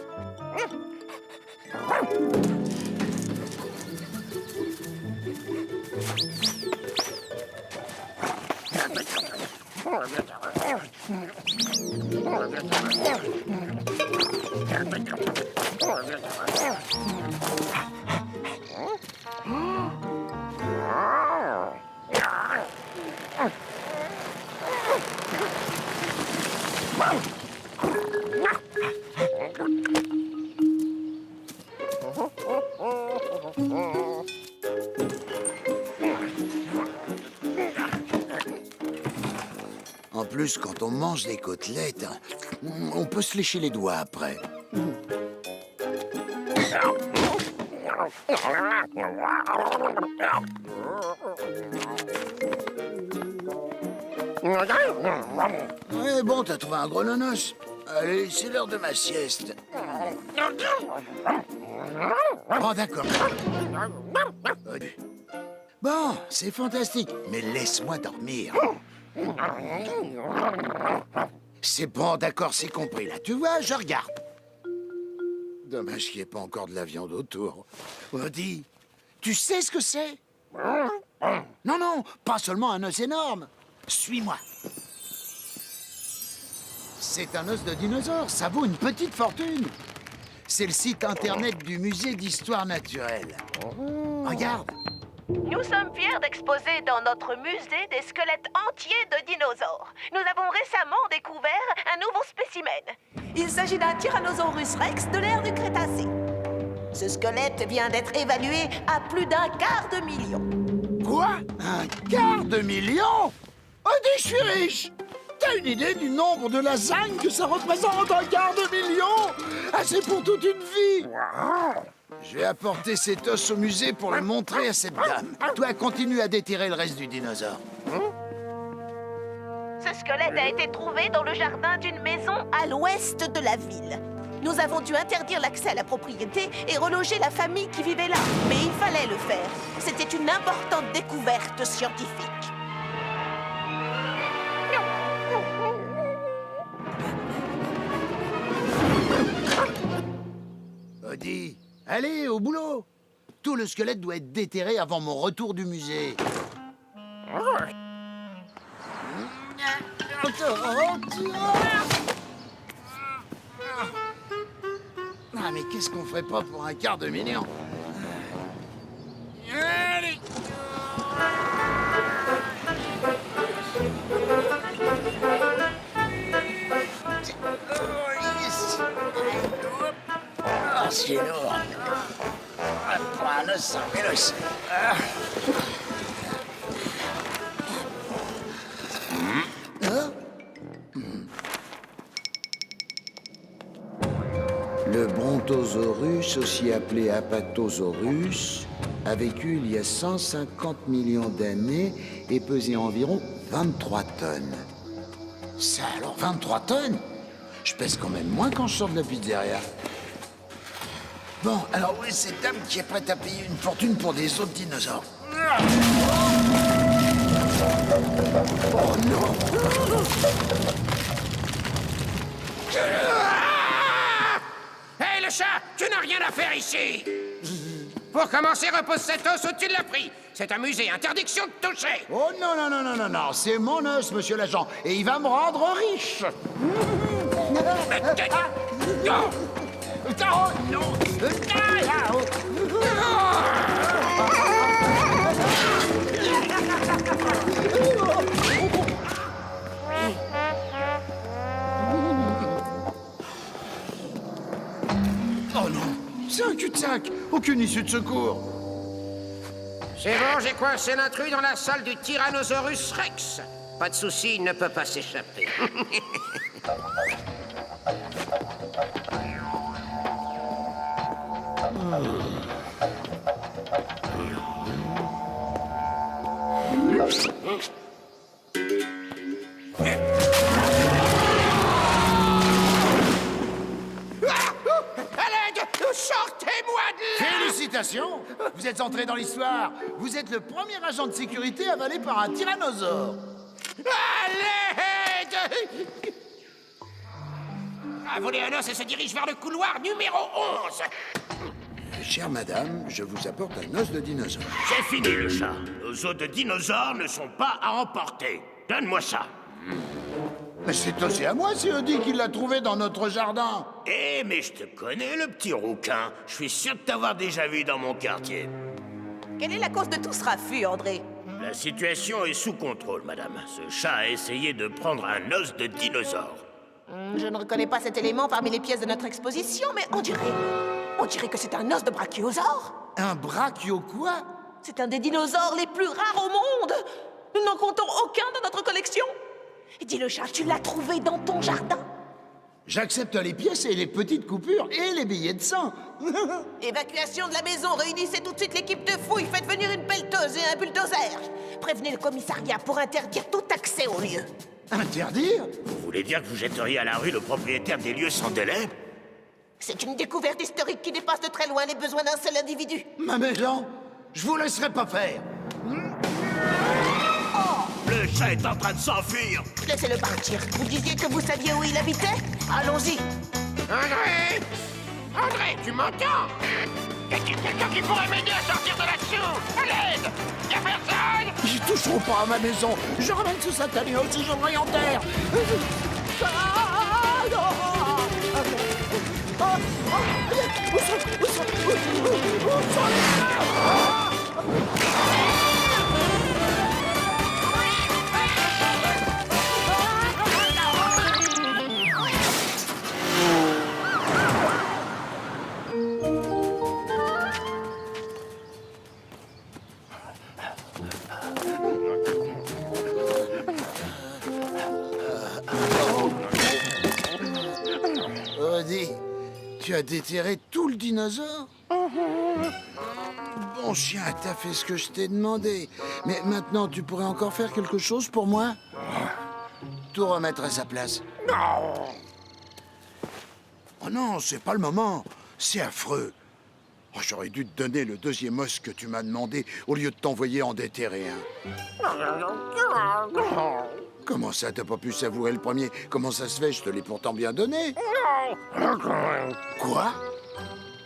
En plus, quand on mange des côtelettes, on peut se lécher les doigts après. Ouais, bon, t'as trouvé un gros nonos. Allez, c'est l'heure de ma sieste. Bon, d'accord. Bon, c'est fantastique, mais laisse-moi dormir. C'est bon, d'accord, c'est compris. Là, tu vois, je regarde. Dommage qu'il n'y ait pas encore de la viande autour. Odie, tu sais ce que c'est? Non, non, pas seulement un os énorme. Suis-moi. C'est un os de dinosaure, ça vaut une petite fortune. C'est le site internet du musée d'histoire naturelle. Regarde, Nous sommes fiers d'exposer dans notre musée des squelettes entiers de dinosaures. Nous avons récemment découvert un nouveau spécimen. Il s'agit d'un Tyrannosaurus rex de l'ère du Crétacé. Ce squelette vient d'être évalué à plus d'1/4 million. Quoi? 1/4 million? Oh, dis, je suis riche! T'as une idée du nombre de lasagnes que ça représente, 1/4 million? Assez pour toute une vie! Je vais apporter cet os au musée pour le montrer à cette dame. Toi, continue à déterrer le reste du dinosaure. Ce squelette a été trouvé dans le jardin d'une maison à l'ouest de la ville. Nous avons dû interdire l'accès à la propriété et reloger la famille qui vivait là. Mais il fallait le faire. C'était une importante découverte scientifique. Odie, allez, au boulot! Tout le squelette doit être déterré avant mon retour du musée. Ah, mais qu'est-ce qu'on ferait pas pour 1/4 million? Allez. Ah, c'est lourd. Pas un os sans vélos. Le Brontosaurus, aussi appelé Apatosaurus, a vécu il y a 150 millions d'années et pesait environ 23 tonnes. Ça alors, 23 tonnes? Je pèse quand même moins quand je sors de la pizzeria. Bon, alors où est cette dame qui est prête à payer une fortune pour des autres dinosaures? Oh non! Hé, le chat, tu n'as rien à faire ici. Pour commencer, repose cet os où tu l'as pris. C'est un musée, interdiction de toucher. Oh non, non, non, non, non, non, c'est mon os, monsieur l'agent, et il va me rendre riche. Non. Oh non! Oh non! C'est un cul-de-sac! Aucune issue de secours! C'est bon, j'ai coincé l'intrus dans la salle du Tyrannosaurus Rex. Pas de souci, il ne peut pas s'échapper. Sortez-moi de là! Félicitations! Vous êtes entré dans l'histoire. Vous êtes le premier agent de sécurité avalé par un tyrannosaure. À l'aide! A volé un os et se dirige vers le couloir numéro 11. Chère madame, je vous apporte un os de dinosaure. C'est fini, le chat. Nos os de dinosaures ne sont pas à emporter. Donne-moi ça. Mais c'est aussi à moi, c'est Odie qui l'a trouvé dans notre jardin. Eh, mais je te connais, le petit rouquin. Je suis sûr de t'avoir déjà vu dans mon quartier. Quelle est la cause de tout ce raffut, André? La situation est sous contrôle, madame. Ce chat a essayé de prendre un os de dinosaure. Je ne reconnais pas cet élément parmi les pièces de notre exposition, mais on dirait que c'est un os de brachiosaure. Un brachio quoi? C'est un des dinosaures les plus rares au monde. Nous n'en comptons aucun dans notre collection. Dis le chat, tu l'as trouvé dans ton jardin? J'accepte les pièces et les petites coupures et les billets de sang. Évacuation de la maison, réunissez tout de suite l'équipe de fouille, faites venir une pelleteuse et un bulldozer. Prévenez le commissariat pour interdire tout accès au lieu. Interdire? Vous voulez dire que vous jetteriez à la rue le propriétaire des lieux sans délai? C'est une découverte historique qui dépasse de très loin les besoins d'un seul individu. Ma maison, je vous laisserai pas faire. Le chat est en train de s'enfuir. Laissez-le partir. Vous disiez que vous saviez où il habitait? Allons-y. André! André, tu m'entends? Y a-t-il quelqu'un qui pourrait m'aider à sortir de là-dessous? À l'aide! Y'a personne? Ils toucheront pas à ma maison. Je ramène ce satané aussi, je le en terre. Où sont les Tu as déterré tout le dinosaure? Bon chien, t'as fait ce que je t'ai demandé. Mais maintenant, tu pourrais encore faire quelque chose pour moi? Tout remettre à sa place. Non. Oh non, c'est pas le moment. C'est affreux. Oh, j'aurais dû te donner le deuxième os que tu m'as demandé au lieu de t'envoyer en déterrer un. Comment ça, t'as pas pu savourer le premier? Comment ça se fait? Je te l'ai pourtant bien donné. Quoi?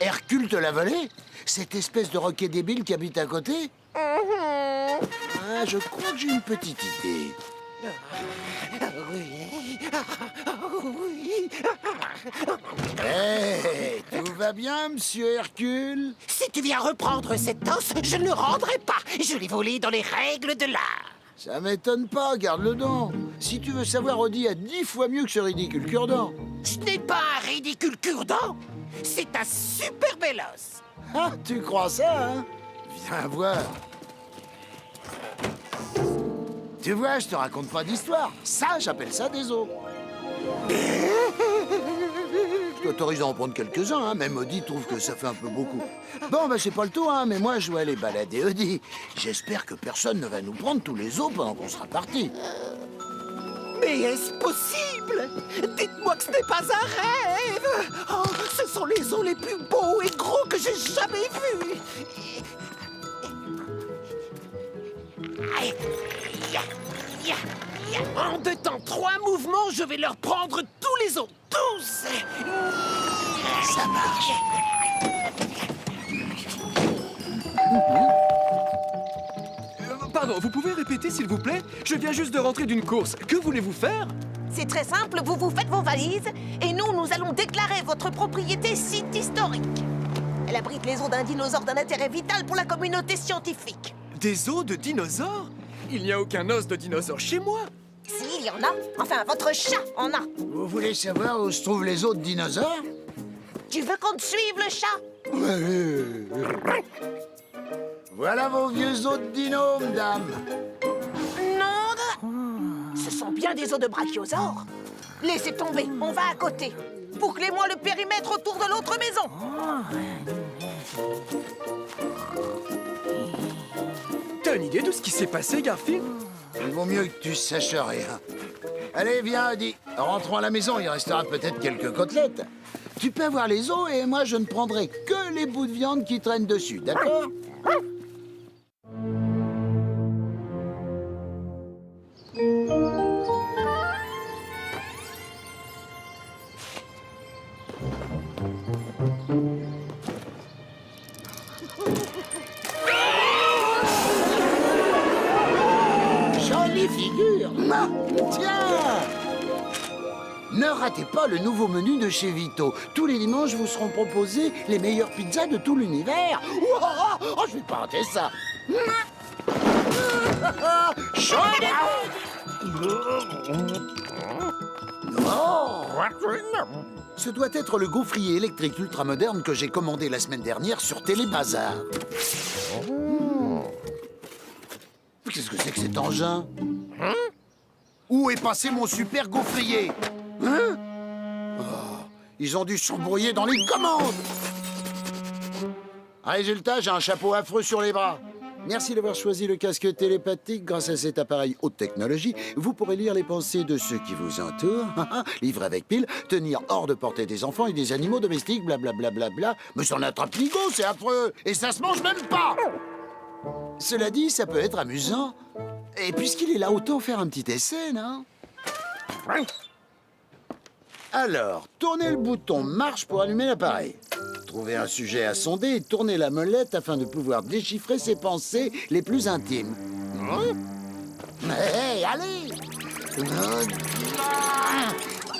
Hercule te l'a volé? Cette espèce de roquet débile qui habite à côté? Ah, je crois que j'ai une petite idée. Hey, tout va bien, monsieur Hercule? Si tu viens reprendre cet os, je ne le rendrai pas. Je l'ai volé dans les règles de l'art. Ça m'étonne pas, garde-le donc. Si tu veux savoir, Odie a 10 fois mieux que ce ridicule cure-dent. Ce n'est pas un ridicule cure-dent, c'est un super bel os. Ah, tu crois ça, hein? Viens voir. Tu vois, je te raconte pas d'histoire. Ça, j'appelle ça des os. Je t'autorise à en prendre quelques-uns, hein. Même Odie trouve que ça fait un peu beaucoup. Bon, bah c'est pas le tout, hein, mais moi je vais aller balader Odie. J'espère que personne ne va nous prendre tous les os pendant qu'on sera partis. Mais est-ce possible? Dites-moi que ce n'est pas un rêve! Oh, ce sont les os les plus beaux et gros que j'ai jamais vus! En 2 temps, 3 mouvements, je vais leur prendre tous les os, tous! Ça marche. Pardon, vous pouvez répéter s'il vous plaît? Je viens juste de rentrer d'une course. Que voulez-vous faire? C'est très simple, vous faites vos valises et nous allons déclarer votre propriété site historique. Elle abrite les os d'un dinosaure d'un intérêt vital pour la communauté scientifique. Des os de dinosaures? Il n'y a aucun os de dinosaure chez moi. Si, il y en a. Enfin, votre chat en a. Vous voulez savoir où se trouvent les os de dinosaures? Tu veux qu'on te suive, le chat? Voilà vos vieux os de dino, madame. Non, ce sont bien des os de brachiosaures. Laissez tomber, on va à côté. Bouclez-moi le périmètre autour de l'autre maison. T'as une idée de ce qui s'est passé, Garfield? Il vaut mieux que tu saches rien. Allez, viens, Odie. Rentrons à la maison, il restera peut-être quelques côtelettes. Tu peux avoir les os et moi, je ne prendrai que les bouts de viande qui traînent dessus, d'accord? Jolie figure! Tiens! Ne ratez pas le nouveau menu de chez Vito. Tous les dimanches vous seront proposés les meilleures pizzas de tout l'univers. Oh, je vais pas rater ça. Ce doit être le gaufrier électrique ultramoderne que j'ai commandé la semaine dernière sur Télébazar. Qu'est-ce que c'est que cet engin? Où est passé mon super gaufrier? Hein? Oh, ils ont dû s'embrouiller dans les commandes. Résultat, j'ai un chapeau affreux sur les bras. Merci d'avoir choisi le casque télépathique. Grâce à cet appareil haute technologie, vous pourrez lire les pensées de ceux qui vous entourent, livrer avec pile, tenir hors de portée des enfants et des animaux domestiques, blablabla. Mais ça en attrape-nigo, c'est affreux. Et ça se mange même pas. Cela dit, ça peut être amusant. Et puisqu'il est là, autant faire un petit essai, non? Alors, tournez le bouton marche pour allumer l'appareil. Trouvez un sujet à sonder et tournez la molette afin de pouvoir déchiffrer ses pensées les plus intimes. Hey, allez!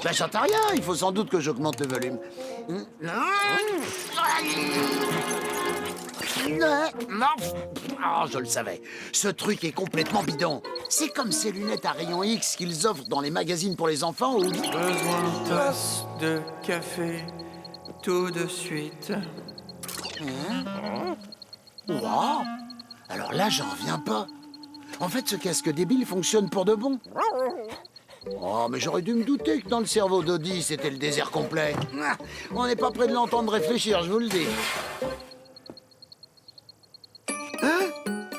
Ben, j'entends rien, il faut sans doute que j'augmente le volume. Oh, je le savais. Ce truc est complètement bidon. C'est comme ces lunettes à rayon X qu'ils offrent dans les magazines pour les enfants ou... Besoin de tasse de café tout de suite. Wow. Alors là, j'en reviens pas. En fait, ce casque débile fonctionne pour de bon. Oh, mais j'aurais dû me douter que dans le cerveau d'Audi, c'était le désert complet. Ah, on n'est pas près de l'entendre réfléchir, je vous le dis.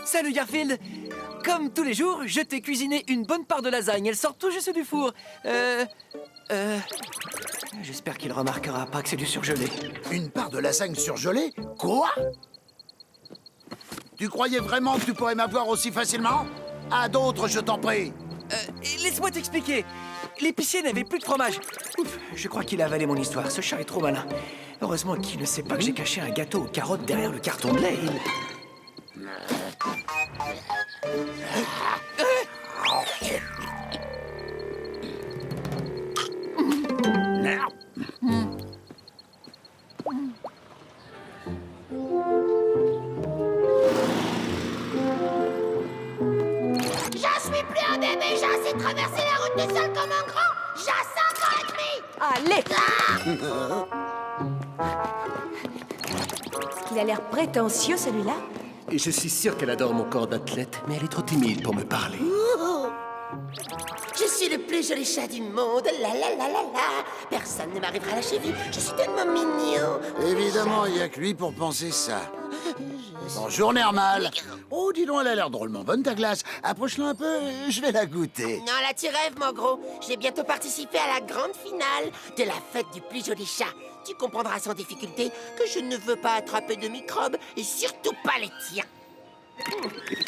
Salut Garfield. Comme tous les jours, je t'ai cuisiné une bonne part de lasagne. Elle sort tout juste du four. J'espère qu'il remarquera pas que c'est du surgelé. Une part de lasagne surgelée? Quoi? Tu croyais vraiment que tu pourrais m'avoir aussi facilement? À d'autres, je t'en prie. Laisse-moi t'expliquer. L'épicier n'avait plus de fromage. Ouf, je crois qu'il a avalé mon histoire. Ce chat est trop malin. Heureusement qu'il ne sait pas que j'ai caché un gâteau aux carottes derrière le carton de lait. Je suis plus un bébé, j'ai assez traversé la route tout seul comme un grand. J'ai 5 ans et demi. Allez. Est-ce qu'il a l'air prétentieux, celui-là? Et je suis sûr qu'elle adore mon corps d'athlète, mais elle est trop timide pour me parler. Je suis le plus joli chat du monde, la la la la la. Personne ne m'arrivera à la cheville, je suis tellement mignon. Évidemment, il n'y a que lui pour penser ça. Bonjour, Nermal. Oh, dis donc, elle a l'air drôlement bonne, ta glace. Approche-la un peu, je vais la goûter. Non, là tu rêves, mon gros. Je vais bientôt participer à la grande finale de la fête du plus joli chat. Tu comprendras sans difficulté que je ne veux pas attraper de microbes, et surtout pas les tiens.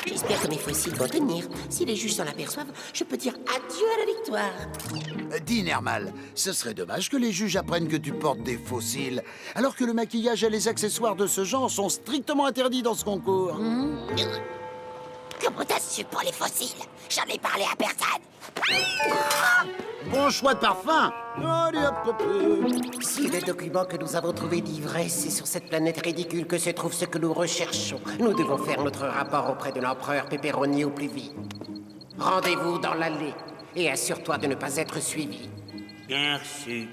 J'espère que mes fossiles vont tenir. Si les juges s'en aperçoivent, je peux dire adieu à la victoire. Dis, Nermal, ce serait dommage que les juges apprennent que tu portes des fossiles, alors que le maquillage et les accessoires de ce genre sont strictement interdits dans ce concours. Comment t'as su pour les fossiles? J'en ai parlé à personne. Bon choix de parfum. Allez, hop, hop, hop. Si les documents que nous avons trouvés d'ivresse, c'est sur cette planète ridicule que se trouve ce que nous recherchons. Nous devons faire notre rapport auprès de l'empereur Pepperoni au plus vite. Rendez-vous dans l'allée et assure-toi de ne pas être suivi. Merci.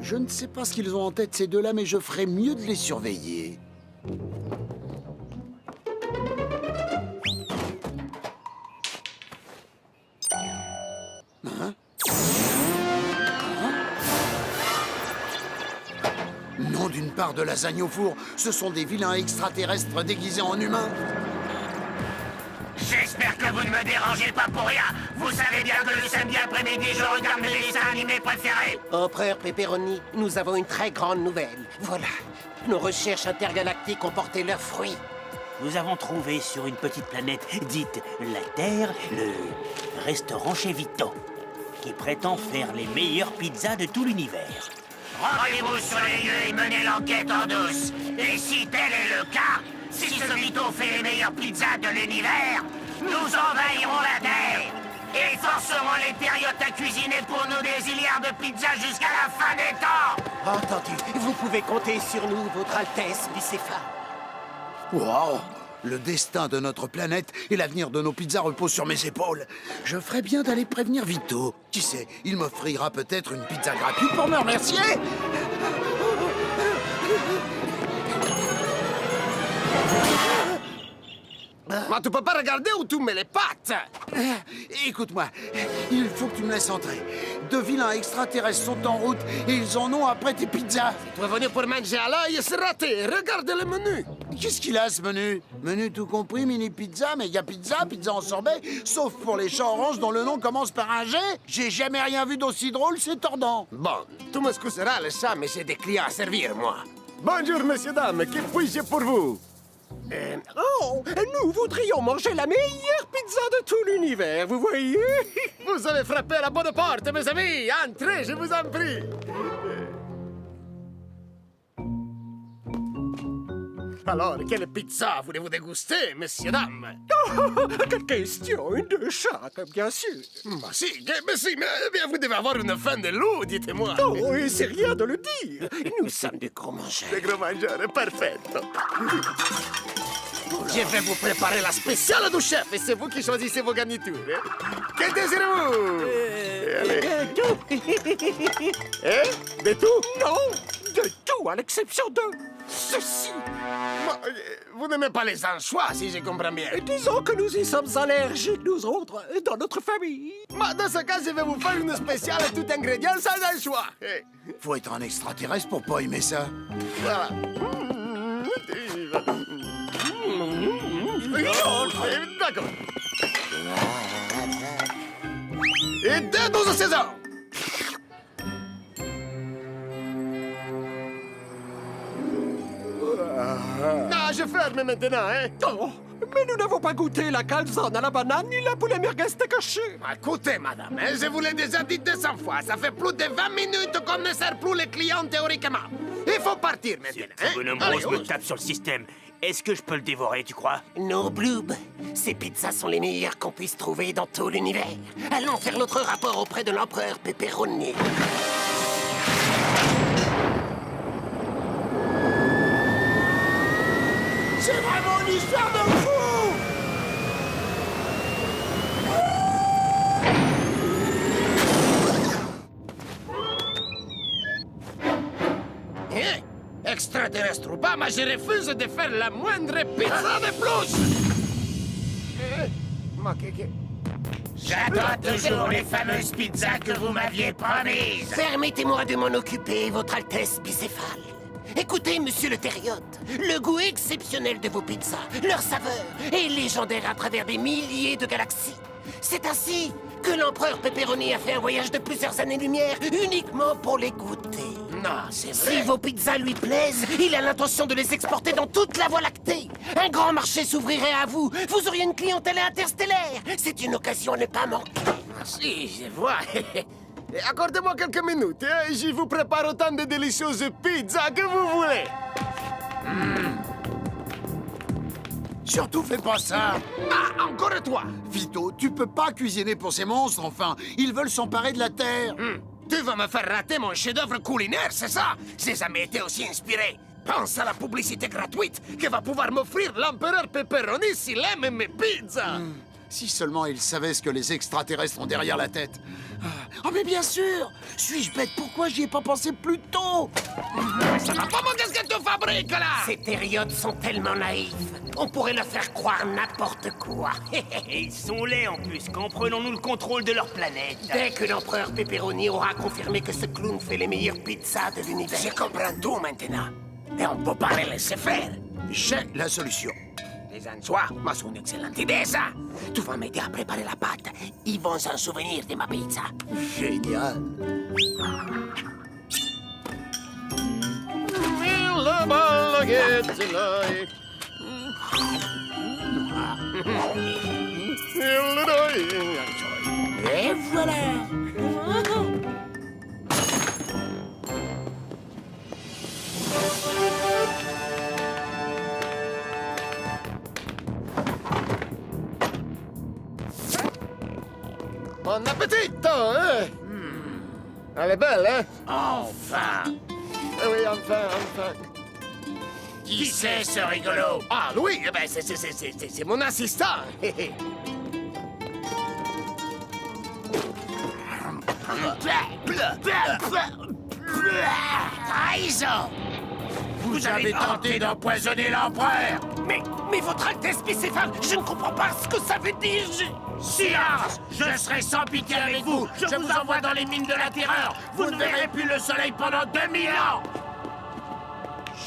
Je ne sais pas ce qu'ils ont en tête, ces deux-là, mais je ferais mieux de les surveiller. Non, d'une part de lasagne au four, ce sont des vilains extraterrestres déguisés en humains. J'espère que vous ne me dérangez pas pour rien. Vous savez bien que le samedi après-midi, je regarde mes dessins animés préférés. Empereur Pepperoni, nous avons une très grande nouvelle. Voilà, nos recherches intergalactiques ont porté leurs fruits. Nous avons trouvé sur une petite planète dite la Terre le restaurant chez Vito, qui prétend faire les meilleures pizzas de tout l'univers. Rendez-vous sur les lieux et menez l'enquête en douce. Et si tel est le cas, si ce Vito fait les meilleures pizzas de l'univers, nous envahirons la Terre et forcerons les périodes à cuisiner pour nous des milliards de pizzas jusqu'à la fin des temps. Entendu, vous pouvez compter sur nous, votre Altesse Bicéphale. Wow! Le destin de notre planète et l'avenir de nos pizzas reposent sur mes épaules. Je ferais bien d'aller prévenir Vito. Qui sait, il m'offrira peut-être une pizza gratuite pour me remercier. Mais tu peux pas regarder où tu mets les pattes. Écoute-moi, il faut que tu me laisses entrer. De vilains extraterrestres sont en route et ils en ont après tes pizzas. Tu es venu pour manger à l'œil, c'est raté. Regarde le menu. Qu'est-ce qu'il a, ce menu? Menu tout compris, mini pizza, méga pizza, pizza en sorbet, sauf pour les chats oranges dont le nom commence par un G. J'ai jamais rien vu d'aussi drôle, c'est tordant. Bon, tu m'excuseras le chat, mais j'ai des clients à servir, moi. Bonjour, messieurs, dames. Que puis-je pour vous? Nous voudrions manger la meilleure pizza de tout l'univers, vous voyez? Vous avez frappé à la bonne porte, mes amis. Entrez, je vous en prie. Alors, quelle pizza voulez-vous déguster, messieurs, dames? Quelle question, une de chaque, bien sûr. Mais vous devez avoir une faim de loup, dites-moi. Oh, et c'est rien de le dire. Nous sommes des gros mangeurs. Des gros mangeurs, parfait. Je vais vous préparer la spéciale du chef et c'est vous qui choisissez vos garnitures. Que désirez-vous? De tout? De tout, à l'exception de ceci. vous n'aimez pas les anchois, si je comprends bien. Disons que nous y sommes allergiques, nous autres, dans notre famille. Dans ce cas, je vais vous faire une spéciale à tout ingrédient sans anchois. Faut être un extraterrestre pour pas aimer ça. Voilà. D'accord. Et 2 doses de saison. Ah, je ferme maintenant, hein? Oh, mais nous n'avons pas goûté la calzone à la banane ni la poulet merguez caché. Écoutez, madame, hein, je vous l'ai déjà dit 200 fois. Ça fait plus de 20 minutes qu'on ne sert plus les clients théoriquement. Il faut partir maintenant, hein? Bonhomme Allez, Rose me tape sur le système. Est-ce que je peux le dévorer, tu crois? Non, Bloob. Ces pizzas sont les meilleures qu'on puisse trouver dans tout l'univers. Allons faire notre rapport auprès de l'empereur Pepperoni. C'est vraiment une histoire de fou! Hein? Extraterrestre ou pas, mais je refuse de faire la moindre pizza de plus! J'attends toujours les fameuses pizzas que vous m'aviez promises. Permettez-moi de m'en occuper, Votre Altesse bicéphale. Écoutez, monsieur le Thériote, le goût exceptionnel de vos pizzas, leur saveur est légendaire à travers des milliers de galaxies. C'est ainsi que l'empereur Pepperoni a fait un voyage de plusieurs années-lumière uniquement pour les goûter. Non, c'est vrai. Si vos pizzas lui plaisent, il a l'intention de les exporter dans toute la Voie lactée. Un grand marché s'ouvrirait à vous. Vous auriez une clientèle interstellaire. C'est une occasion à ne pas manquer. Si, je vois. Accordez-moi quelques minutes, hein? Je vous prépare autant de délicieuses pizzas que vous voulez. Surtout fais pas ça. Ah, encore toi. Vito, tu peux pas cuisiner pour ces monstres, enfin. Ils veulent s'emparer de la Terre. Tu vas me faire rater mon chef-d'œuvre culinaire, c'est ça? J'ai jamais été aussi inspiré. Pense à la publicité gratuite que va pouvoir m'offrir l'empereur Pepperoni s'il aime mes pizzas. Si seulement ils savaient ce que les extraterrestres ont derrière la tête. Oh, mais bien sûr! Suis-je bête? Pourquoi j'y ai pas pensé plus tôt? Ça va pas, qu'est-ce que tu fabriques, là? Ces Thériotes sont tellement naïfs. On pourrait leur faire croire n'importe quoi. Et ils sont laids en plus. Quand prenons-nous le contrôle de leur planète? Dès que l'empereur Pepperoni aura confirmé que ce clown fait les meilleures pizzas de l'univers. Je comprends tout maintenant. Et on peut pas les laisser faire. J'ai la solution. Les anchois, moi, c'est une excellente idée, ça. Tu vas m'aider à préparer la pâte. Ils vont s'en souvenir de ma pizza. Génial. Et voilà. Bon appétit, hein? Elle est belle, hein? Enfin! Eh oui, enfin. Qui c'est ce rigolo? Ah, Louis, eh ben, c'est mon assistant. Trahison! Vous avez tenté d'empoisonner l'empereur! Mais Votre Altesse bicéphale, je ne comprends pas ce que ça veut dire. Silence! Je serai sans pitié avec vous! Je vous envoie dans les mines de la terreur! Vous ne verrez plus le soleil pendant 2000 ans!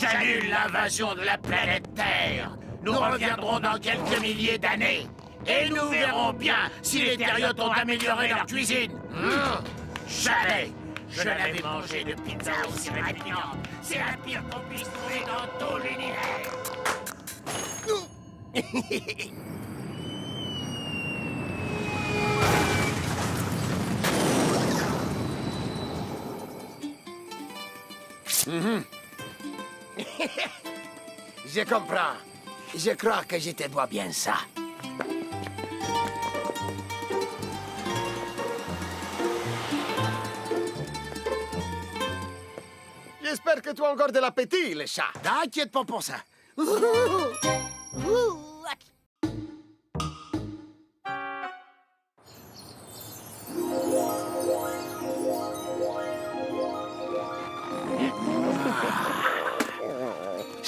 J'annule l'invasion de la planète Terre! Nous reviendrons dans quelques milliers d'années! Et nous verrons bien si les Thériotes ont amélioré leur cuisine! Jamais! Je n'avais mangé de pizza aussi répugnante! C'est la pire qu'on puisse trouver dans tout l'univers! Je comprends. Je crois que je te dois bien ça. J'espère que tu as encore de l'appétit, le chat. T'inquiète pas pour ça.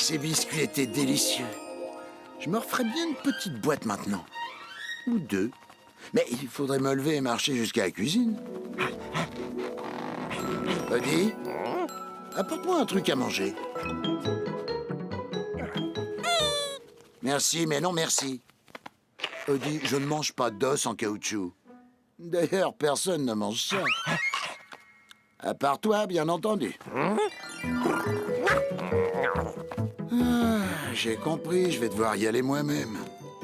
ces biscuits étaient délicieux. Je me referais bien une petite boîte maintenant. Ou deux. Mais il faudrait me lever et marcher jusqu'à la cuisine. Odie, apporte-moi un truc à manger. Merci, mais non merci. Odie, je ne mange pas d'os en caoutchouc. D'ailleurs, personne ne mange ça. À part toi, bien entendu. J'ai compris, je vais devoir y aller moi-même.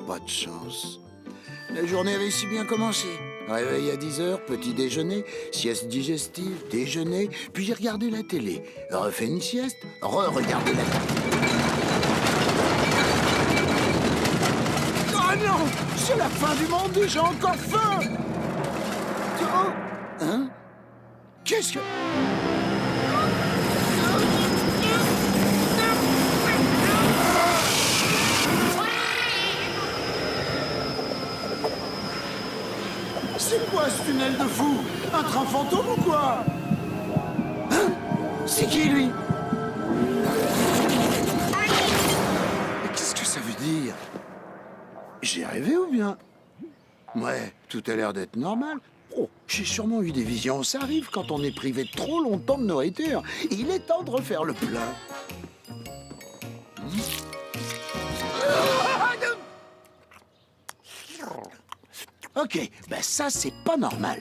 Pas de chance. La journée avait si bien commencé. Réveil à 10h, petit déjeuner, sieste digestive, déjeuner, puis j'ai regardé la télé. Refait une sieste, re-regardé la télé. Oh non! C'est la fin du monde et j'ai encore faim! Oh! Hein? Qu'est-ce que... C'est quoi ce tunnel de fou? Un train fantôme ou quoi? Hein? C'est qui, lui? Mais qu'est-ce que ça veut dire? J'ai rêvé ou bien? Ouais, tout a l'air d'être normal. Oh, j'ai sûrement eu des visions. Ça arrive quand on est privé de trop longtemps de nourriture. Il est temps de refaire le plein. Ok, ben ça, c'est pas normal.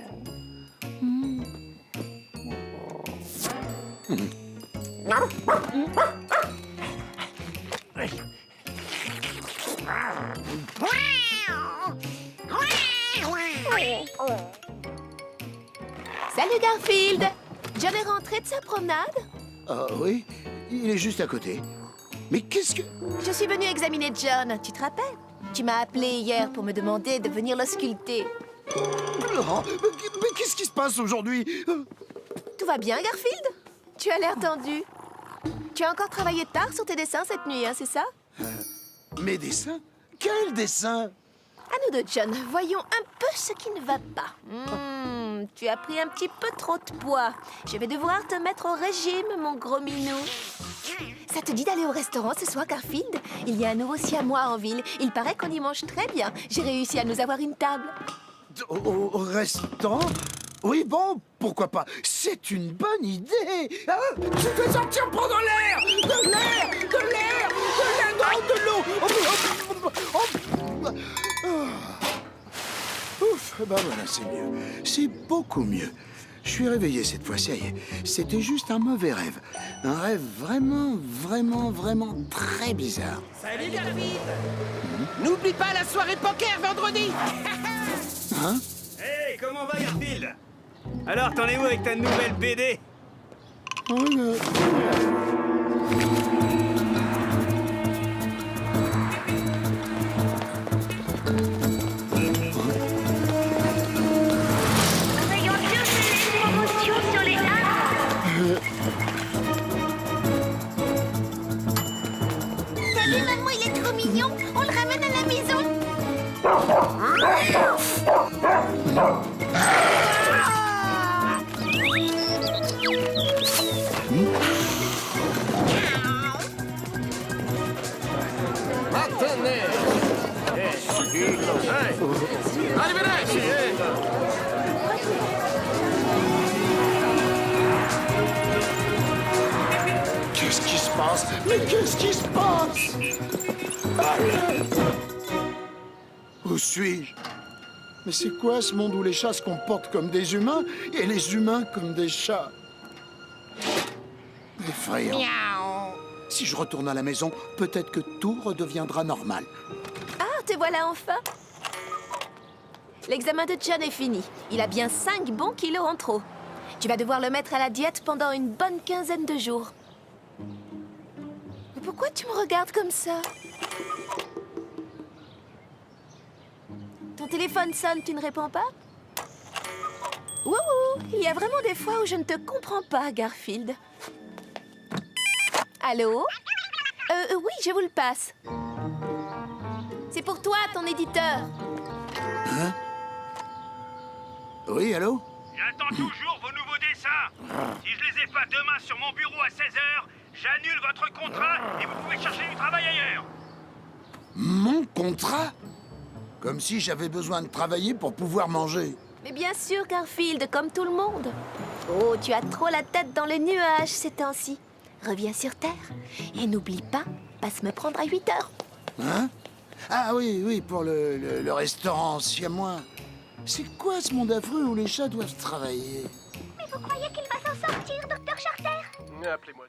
Salut Garfield! John est rentré de sa promenade? Oui, il est juste à côté. Mais qu'est-ce que... Je suis venue examiner John, tu te rappelles? Tu m'as appelé hier pour me demander de venir l'ausculter. Laurent, mais qu'est-ce qui se passe aujourd'hui? Tout va bien, Garfield? Tu as l'air tendu. Tu as encore travaillé tard sur tes dessins cette nuit, hein, c'est ça? Mes dessins? Quel dessin? À nous deux, John, voyons un peu ce qui ne va pas. Tu as pris un petit peu trop de poids. Je vais devoir te mettre au régime, mon gros minou. Ça te dit d'aller au restaurant ce soir, Garfield? Il y a un nouveau siamois en ville. Il paraît qu'on y mange très bien. J'ai réussi à nous avoir une table. Au restaurant? Oui, bon, pourquoi pas? C'est une bonne idée. Ah, je vais sortir prendre l'air. De l'air, de l'air, de l'air, non, de l'eau. Ouf, bah voilà, c'est mieux. C'est beaucoup mieux. Je suis réveillé cette fois, ça y est. C'était juste un mauvais rêve. Un rêve vraiment très bizarre. Salut Garfield! N'oublie pas la soirée poker vendredi! Hein? Hey, comment va Garfield? Alors, t'en es où avec ta nouvelle BD? Oh là. T'as vu, maman, il est trop mignon. On le ramène à la maison. Arrivederci! Qu'est-ce qui se passe? Mais qu'est-ce qui se passe? Où suis-je? Mais c'est quoi ce monde où les chats se comportent comme des humains et les humains comme des chats? Effrayant. Si je retourne à la maison, peut-être que tout redeviendra normal. Ah, te voilà enfin! L'examen de John est fini. Il a bien 5 bons kilos en trop. Tu vas devoir le mettre à la diète pendant une bonne quinzaine de jours. Mais pourquoi tu me regardes comme ça? Ton téléphone sonne, tu ne réponds pas? Wouhou! Il y a vraiment des fois où je ne te comprends pas, Garfield. Allô? Oui, je vous le passe. C'est pour toi, ton éditeur. Hein? Oui, allô? J'attends toujours vos nouveaux dessins. Si je les ai pas demain sur mon bureau à 16h, J'annule votre contrat et vous pouvez chercher du travail ailleurs. Mon contrat? Comme si j'avais besoin de travailler pour pouvoir manger. Mais bien sûr, Garfield, comme tout le monde. Oh, tu as trop la tête dans les nuages ces temps-ci. Reviens sur Terre. Et n'oublie pas, passe me prendre à 8 heures. Hein? Ah oui, pour le restaurant siamois. C'est quoi ce monde affreux où les chats doivent travailler? Mais vous croyez qu'il va s'en sortir, Docteur Charter? Appelez-moi.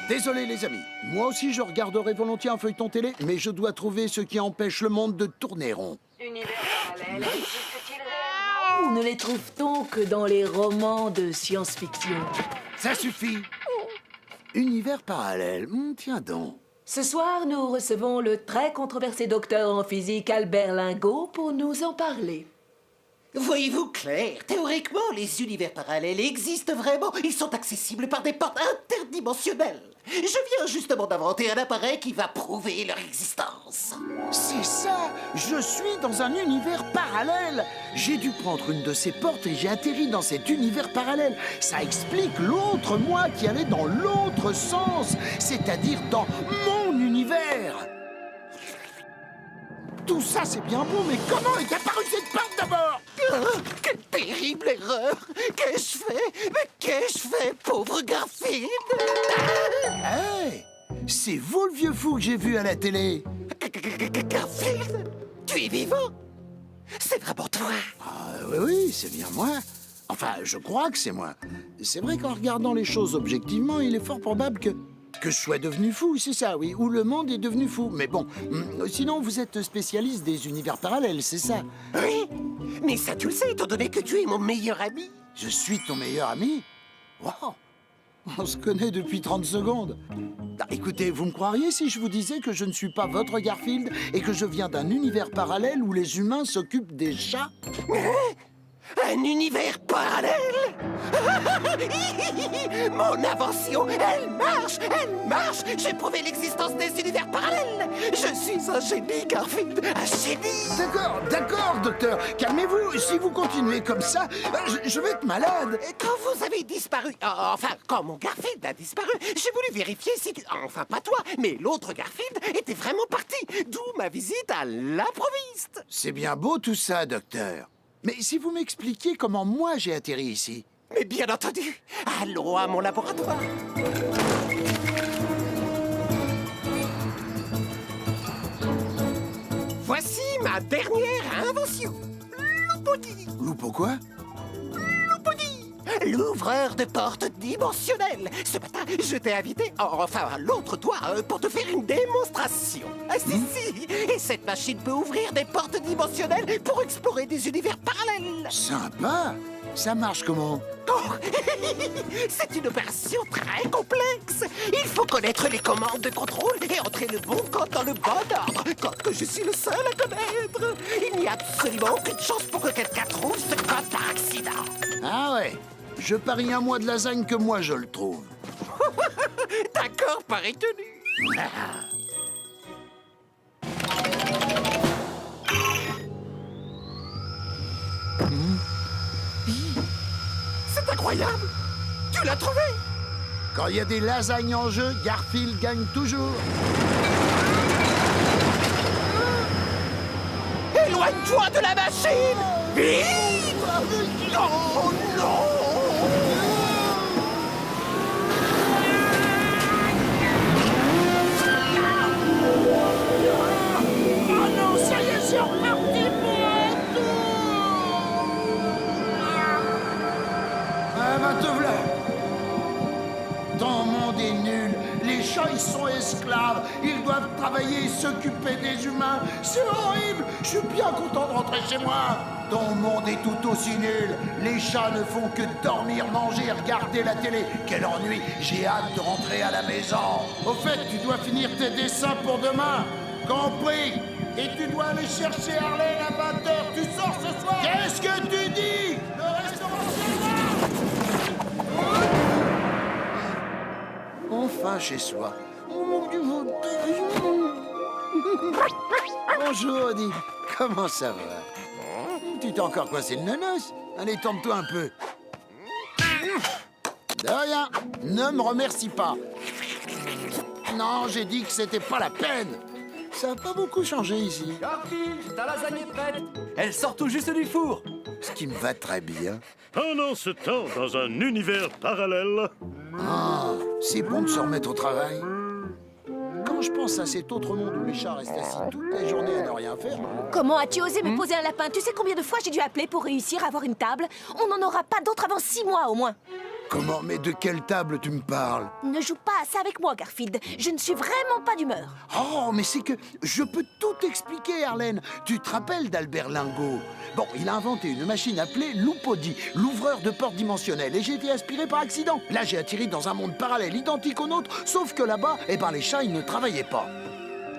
Désolé les amis, moi aussi je regarderai volontiers un feuilleton télé, mais je dois trouver ce qui empêche le monde de tourner rond. Univers parallèle, existe-t-il réellement? Ou ne les trouve-t-on que dans les romans de science-fiction? Ça suffit. Univers parallèle, tiens donc. Ce soir, nous recevons le très controversé docteur en physique Albert Lingot pour nous en parler. Voyez-vous, Claire, théoriquement, les univers parallèles existent vraiment. Ils sont accessibles par des portes interdimensionnelles. Je viens justement d'inventer un appareil qui va prouver leur existence. C'est ça, je suis dans un univers parallèle. J'ai dû prendre une de ces portes et j'ai atterri dans cet univers parallèle. Ça explique l'autre moi qui allait dans l'autre sens, c'est-à-dire dans mon univers. Tout ça, c'est bien beau, mais comment est apparue cette porte d'abord? Quelle terrible erreur! Qu'ai-je fait? Mais qu'ai-je fait, pauvre Garfield? Hey, c'est vous le vieux fou que j'ai vu à la télé. Garfield? Tu es vivant? C'est vraiment toi? Oui, c'est bien moi. Enfin, je crois que c'est moi. C'est vrai qu'en regardant les choses objectivement, il est fort probable que je sois devenu fou, c'est ça, oui. Ou le monde est devenu fou. Mais bon, sinon, vous êtes spécialiste des univers parallèles, c'est ça? Oui, mais ça tu le sais, étant donné que tu es mon meilleur ami. Je suis ton meilleur ami? Wow! On se connaît depuis 30 secondes. Ah, écoutez, vous me croiriez si je vous disais que je ne suis pas votre Garfield et que je viens d'un univers parallèle où les humains s'occupent des chats? Un univers parallèle? Mon invention, elle marche! J'ai prouvé l'existence des univers parallèles! Je suis un génie, Garfield, un génie! D'accord, docteur, calmez-vous. Si vous continuez comme ça, je vais être malade. Quand vous avez disparu, quand mon Garfield a disparu, j'ai voulu vérifier si... Enfin, pas toi, mais l'autre Garfield était vraiment parti, d'où ma visite à l'improviste. C'est bien beau tout ça, docteur. Mais si vous m'expliquiez comment moi j'ai atterri ici. Mais bien entendu, allons à mon laboratoire. Voici ma dernière invention. Loupodi. Loupo quoi? Loupodi, l'ouvreur de portes dimensionnelles. Ce matin, je t'ai invité, l'autre toi, pour te faire une démonstration. Ah, si. Et cette machine peut ouvrir des portes dimensionnelles pour explorer des univers parallèles. Sympa. Ça marche comment? Oh, c'est une opération très complexe. Il faut connaître les commandes de contrôle et entrer le bon code dans le bon ordre. Code que je suis le seul à connaître. Il n'y a absolument aucune chance pour que quelqu'un trouve ce code par accident. Ah ouais. Je parie un mois de lasagne que moi je le trouve. D'accord, pari tenu. C'est incroyable! Tu l'as trouvé! Quand il y a des lasagnes en jeu, Garfield gagne toujours. Éloigne-toi de la machine! Vite! Oh non! Oh non, ça y est, c'est reparti pour un Ah bah te voilà. Ton monde est nul. Les chats, ils sont esclaves. Ils doivent travailler et s'occuper des humains. C'est horrible. Je suis bien content de rentrer chez moi. Ton monde est tout aussi nul. Les chats ne font que dormir, manger, regarder la télé. Quel ennui. J'ai hâte de rentrer à la maison. Au fait, tu dois finir tes dessins pour demain. Compris. Et tu dois aller chercher Arlène à 20h. Tu sors ce soir. Qu'est-ce que tu dis? Le restaurant enfin chez soi. Bonjour, Odile. Comment ça va? Tu t'es encore coincé le nonos? Allez, tente-toi un peu. De rien. Ne me remercie pas. Non, j'ai dit que c'était pas la peine. Ça a pas beaucoup changé ici. Garfield, ta lasagne est prête. Elle sort tout juste du four. Ce qui me va très bien. Pendant ce temps, dans un univers parallèle... Ah, c'est bon de se remettre au travail. Quand je pense à cet autre monde où les chats restent assis toute la journée à ne rien faire... Comment as-tu osé me poser un lapin? Tu sais combien de fois j'ai dû appeler pour réussir à avoir une table? On n'en aura pas d'autre avant 6 mois au moins. Comment? Mais de quelle table tu me parles? Ne joue pas à ça avec moi, Garfield. Je ne suis vraiment pas d'humeur. Oh, mais c'est que je peux tout expliquer, Arlène. Tu te rappelles d'Albert Lingot? Bon, il a inventé une machine appelée Loupodi, l'ouvreur de portes dimensionnelles, et j'ai été aspiré par accident. Là, j'ai atterri dans un monde parallèle identique au nôtre, sauf que là-bas, eh ben, les chats, ils ne travaillaient pas.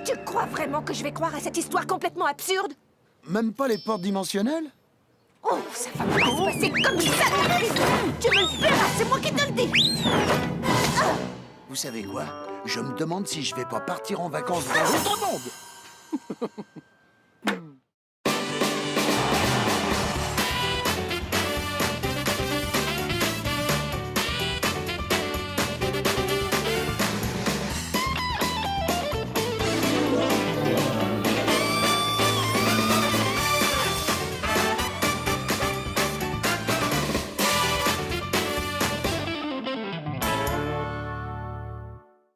Tu crois vraiment que je vais croire à cette histoire complètement absurde? Même pas les portes dimensionnelles? Oh, ça va pas se passer comme ça! Tu me le verras, c'est moi qui te le dis! Vous savez quoi? Je me demande si je vais pas partir en vacances dans l'autre monde.